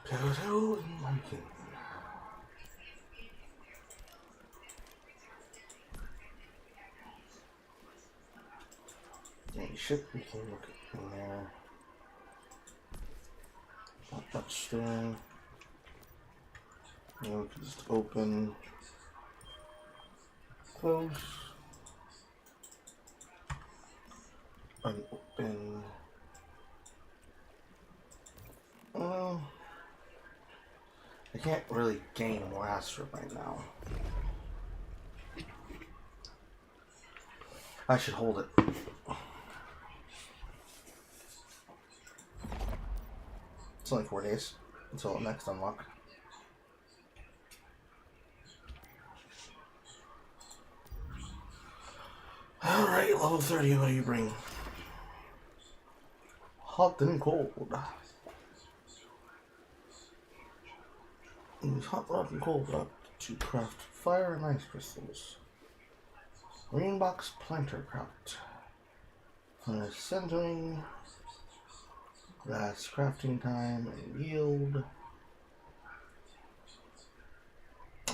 Speaker 1: Potato and pumpkin. Yeah, we can look in there. Not much there. We can just open, close, unopen. I can't really gain more Astro right now. I should hold it. It's only 4 days until the next unlock. Alright, level 30, what do you bring? Hot and cold. Use hot rod and cold rod to craft fire and ice crystals. Green box planter craft. Furnace centering. Glass crafting time and yield.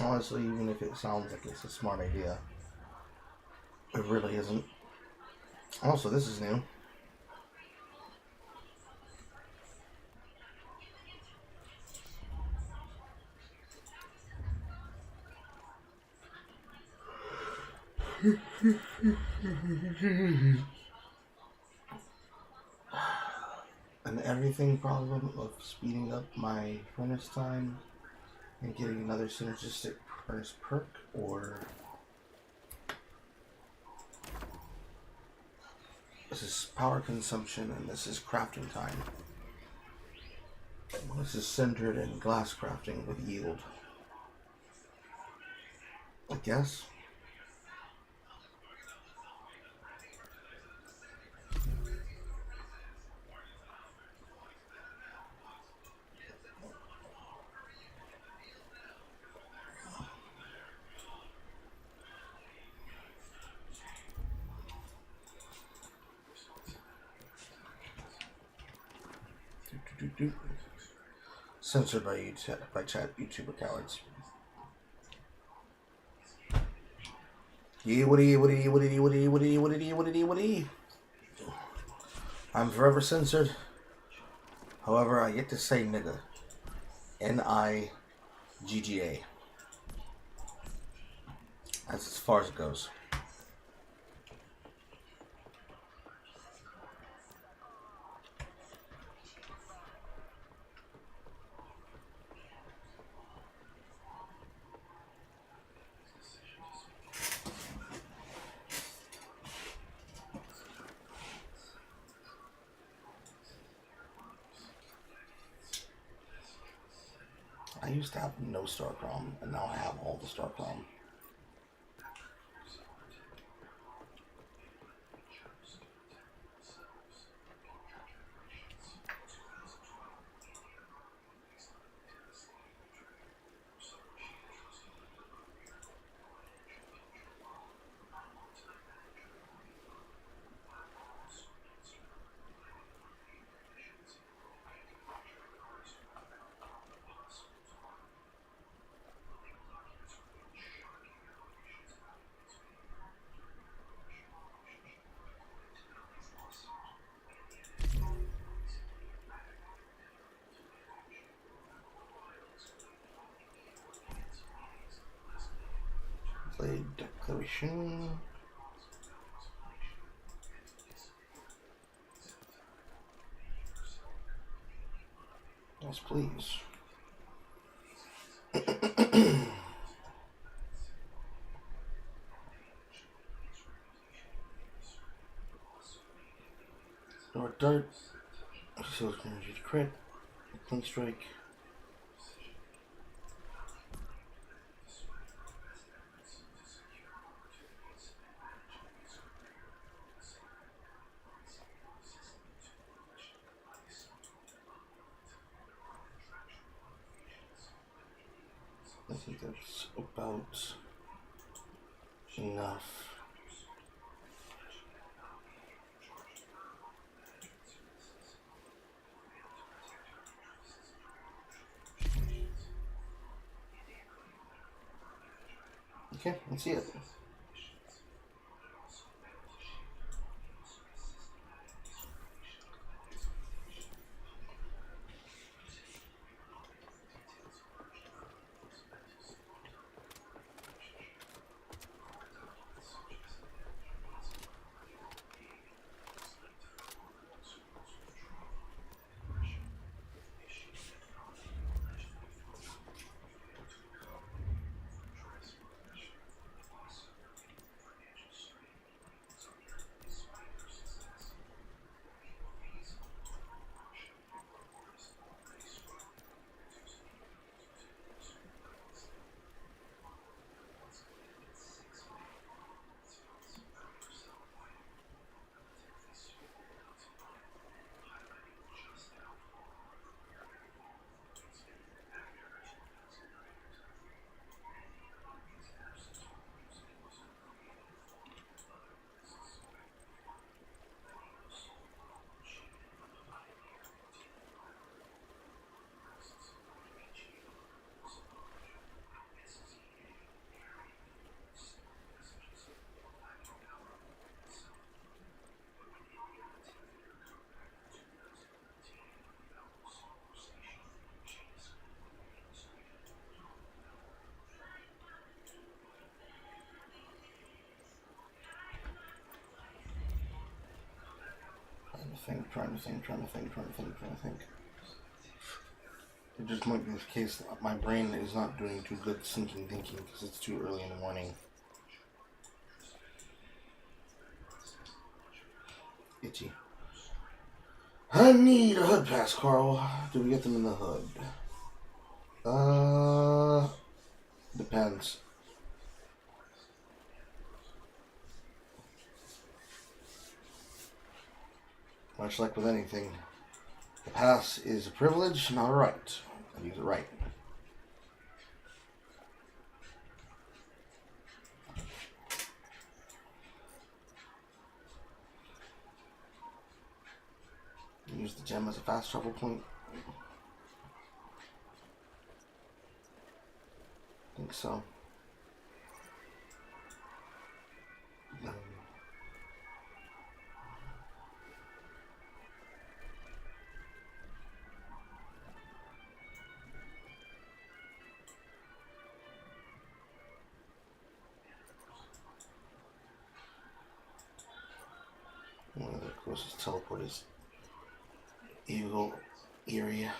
Speaker 1: Honestly, even if it sounds like it's a smart idea, it really isn't. Also, this is new. An everything problem of speeding up my furnace time and getting another synergistic furnace perk, or this is power consumption and this is crafting time. This is centered in glass crafting with yield, I guess. Censored by chat YouTuber cowards. Woody. I'm forever censored. However, I get to say nigga. N-I-G-G-A. That's as far as it goes. I used to have no star chrome, and now I have all the star chrome. Play declaration. Yes, please. Lord Dart. So it's going to crit. Clean strike. I think that's about enough. Okay, let's see it. Trying to think. It just might be the case that my brain is not doing too good thinking because it's too early in the morning. Itchy. I need a hood pass, Carl. Do we get them in the hood? Depends. Much like with anything, the pass is a privilege, not a right. I use it right. Use the gem as a fast travel point. I think so. Let's just teleport his evil area.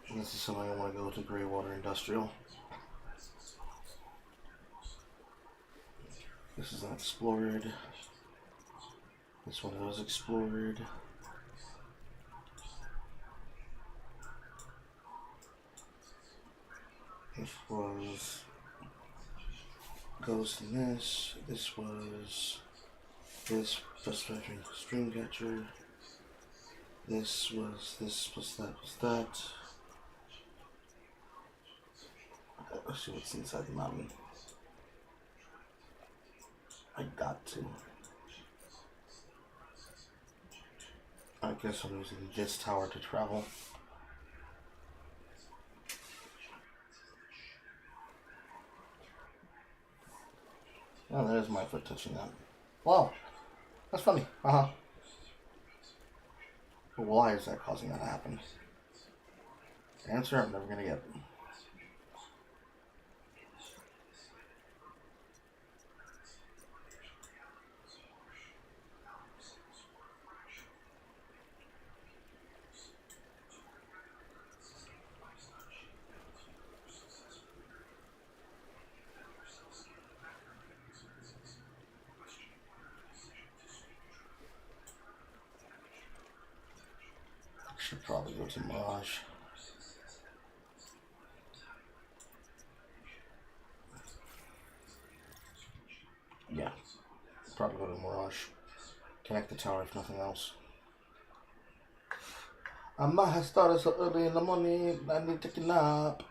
Speaker 1: And this is something I want to go to Greywater Industrial. This is unexplored. This one was explored. This was goes in this. This was this plus Streamcatcher. This was that. Let's see what's inside the mountain. I got to. I guess I'm using this tower to travel. Oh, there's my foot touching that. Wow, that's funny. But why is that causing that to happen? Answer I'm never gonna get. Should probably go to Mirage. Yeah, probably go to Mirage. Connect the tower if nothing else. I might have started so early in the morning, I need to take a nap.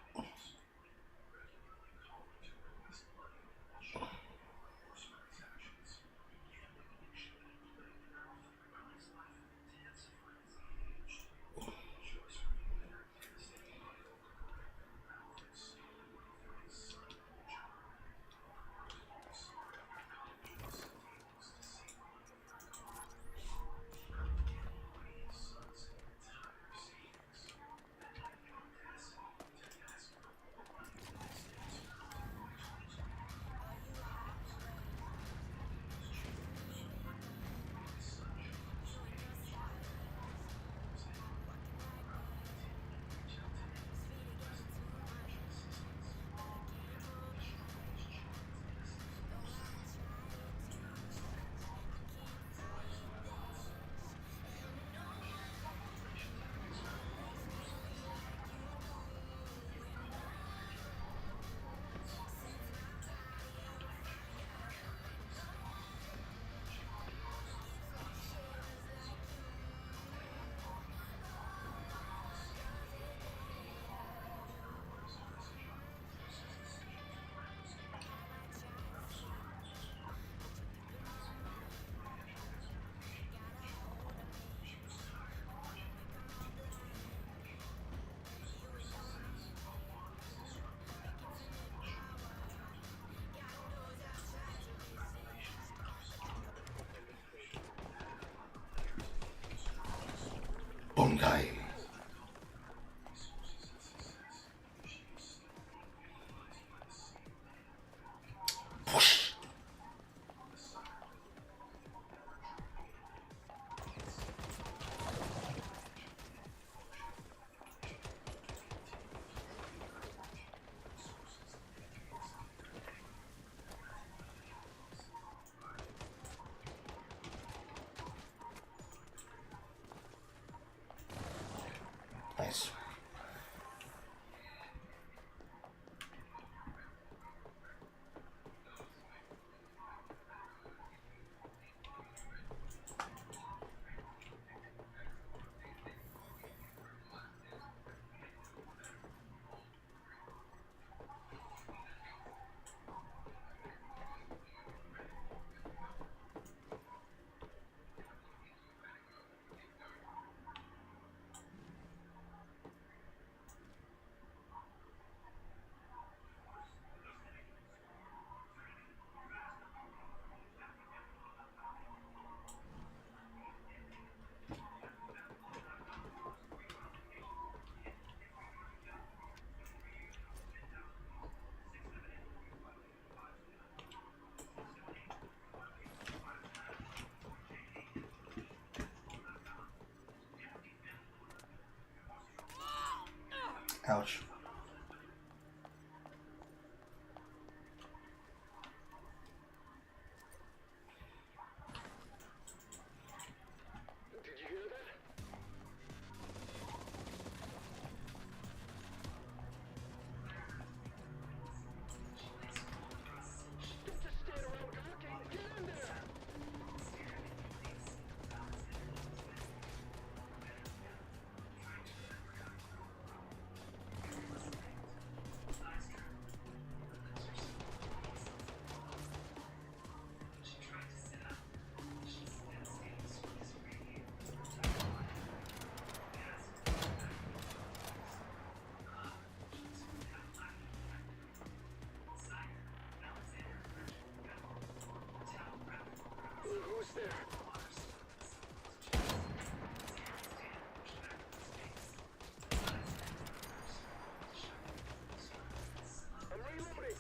Speaker 1: Bungai. Push. Nice. Ouch.
Speaker 5: Did you hear that? Don't just stand around talking. Get in there! Who's there? I'm reloading.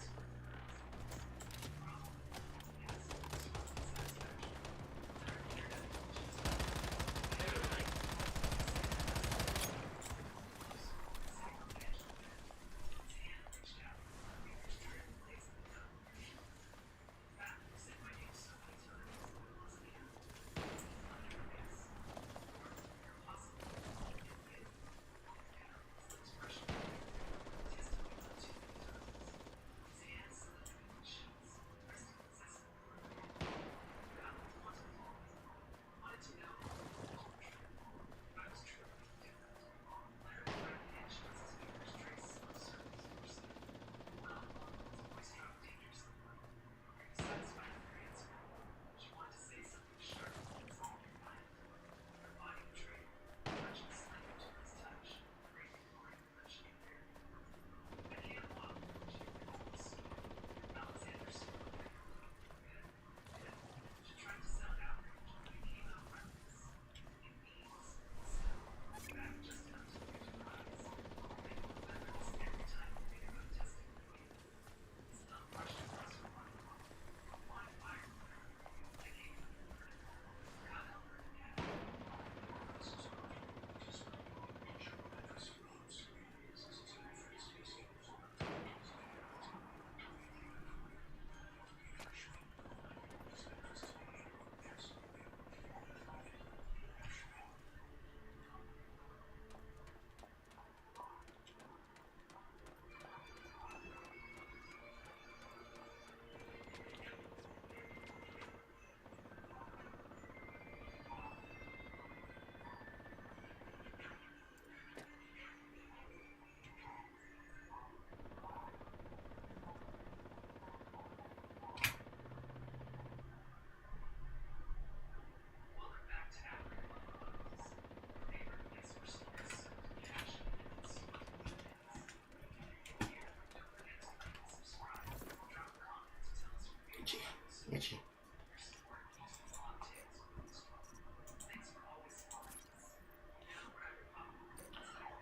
Speaker 1: Itchy.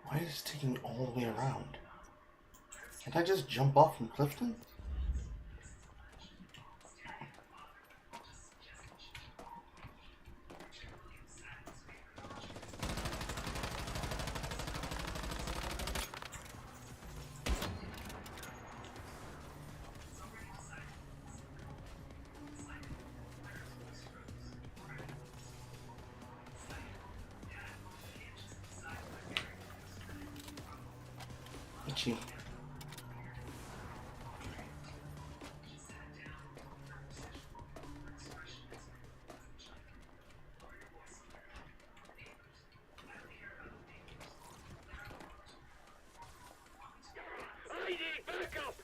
Speaker 1: Why is this taking me all the way around? Can't I just jump off from Clifton? Itchy.
Speaker 5: I need backup!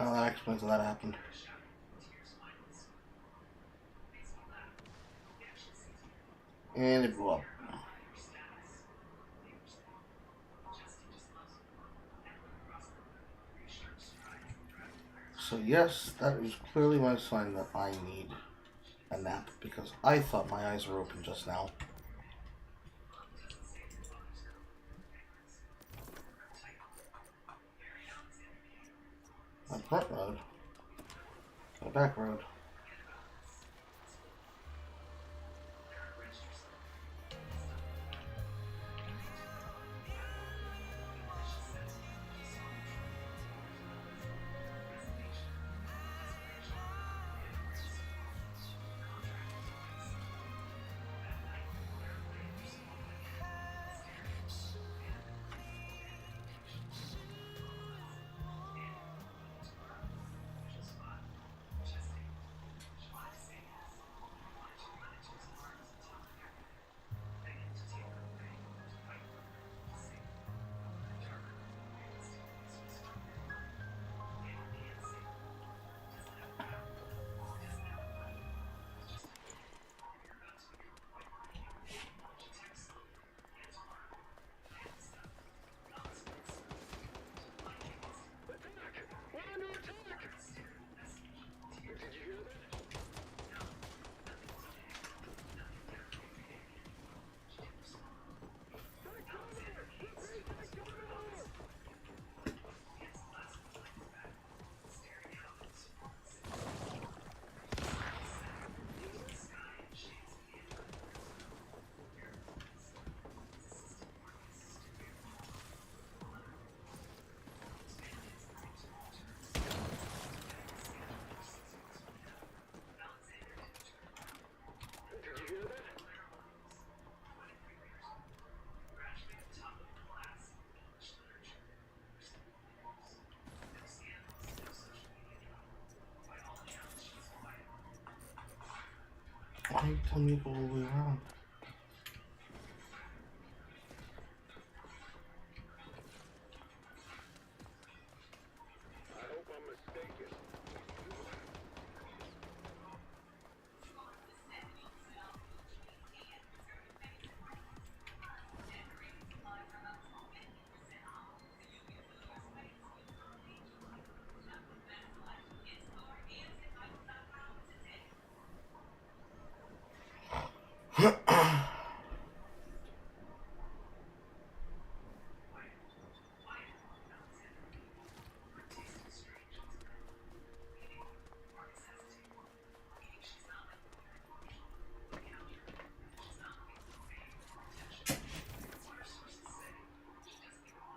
Speaker 1: Oh, that explains how that happened. And it blew up. So yes, that is clearly my sign that I need a nap, because I thought my eyes were open just now. Not front road. The back road. Why are you telling me to go all the way around?
Speaker 5: I hope I'm mistaken.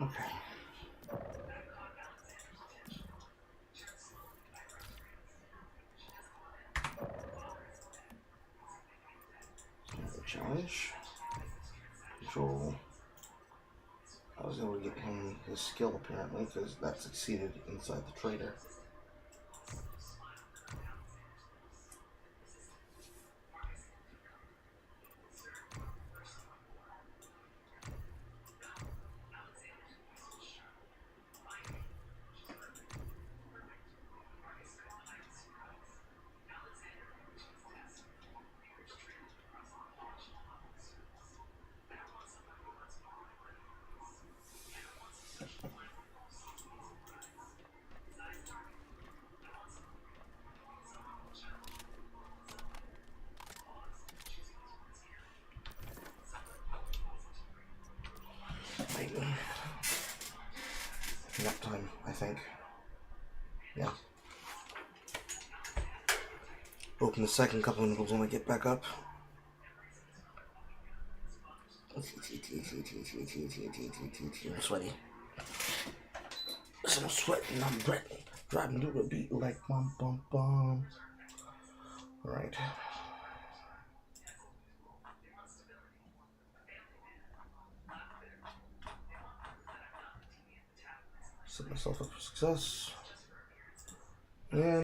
Speaker 1: Okay. Another challenge. Control. I was able to get him his skill apparently, because that succeeded inside the trader. Nap time, I think. Yeah. Open the second couple of noodles when I get back up. I'm sweaty. So I'm sweating, I'm breathing. Driving to the beat like bum bum bum. Alright. Set myself up for success. And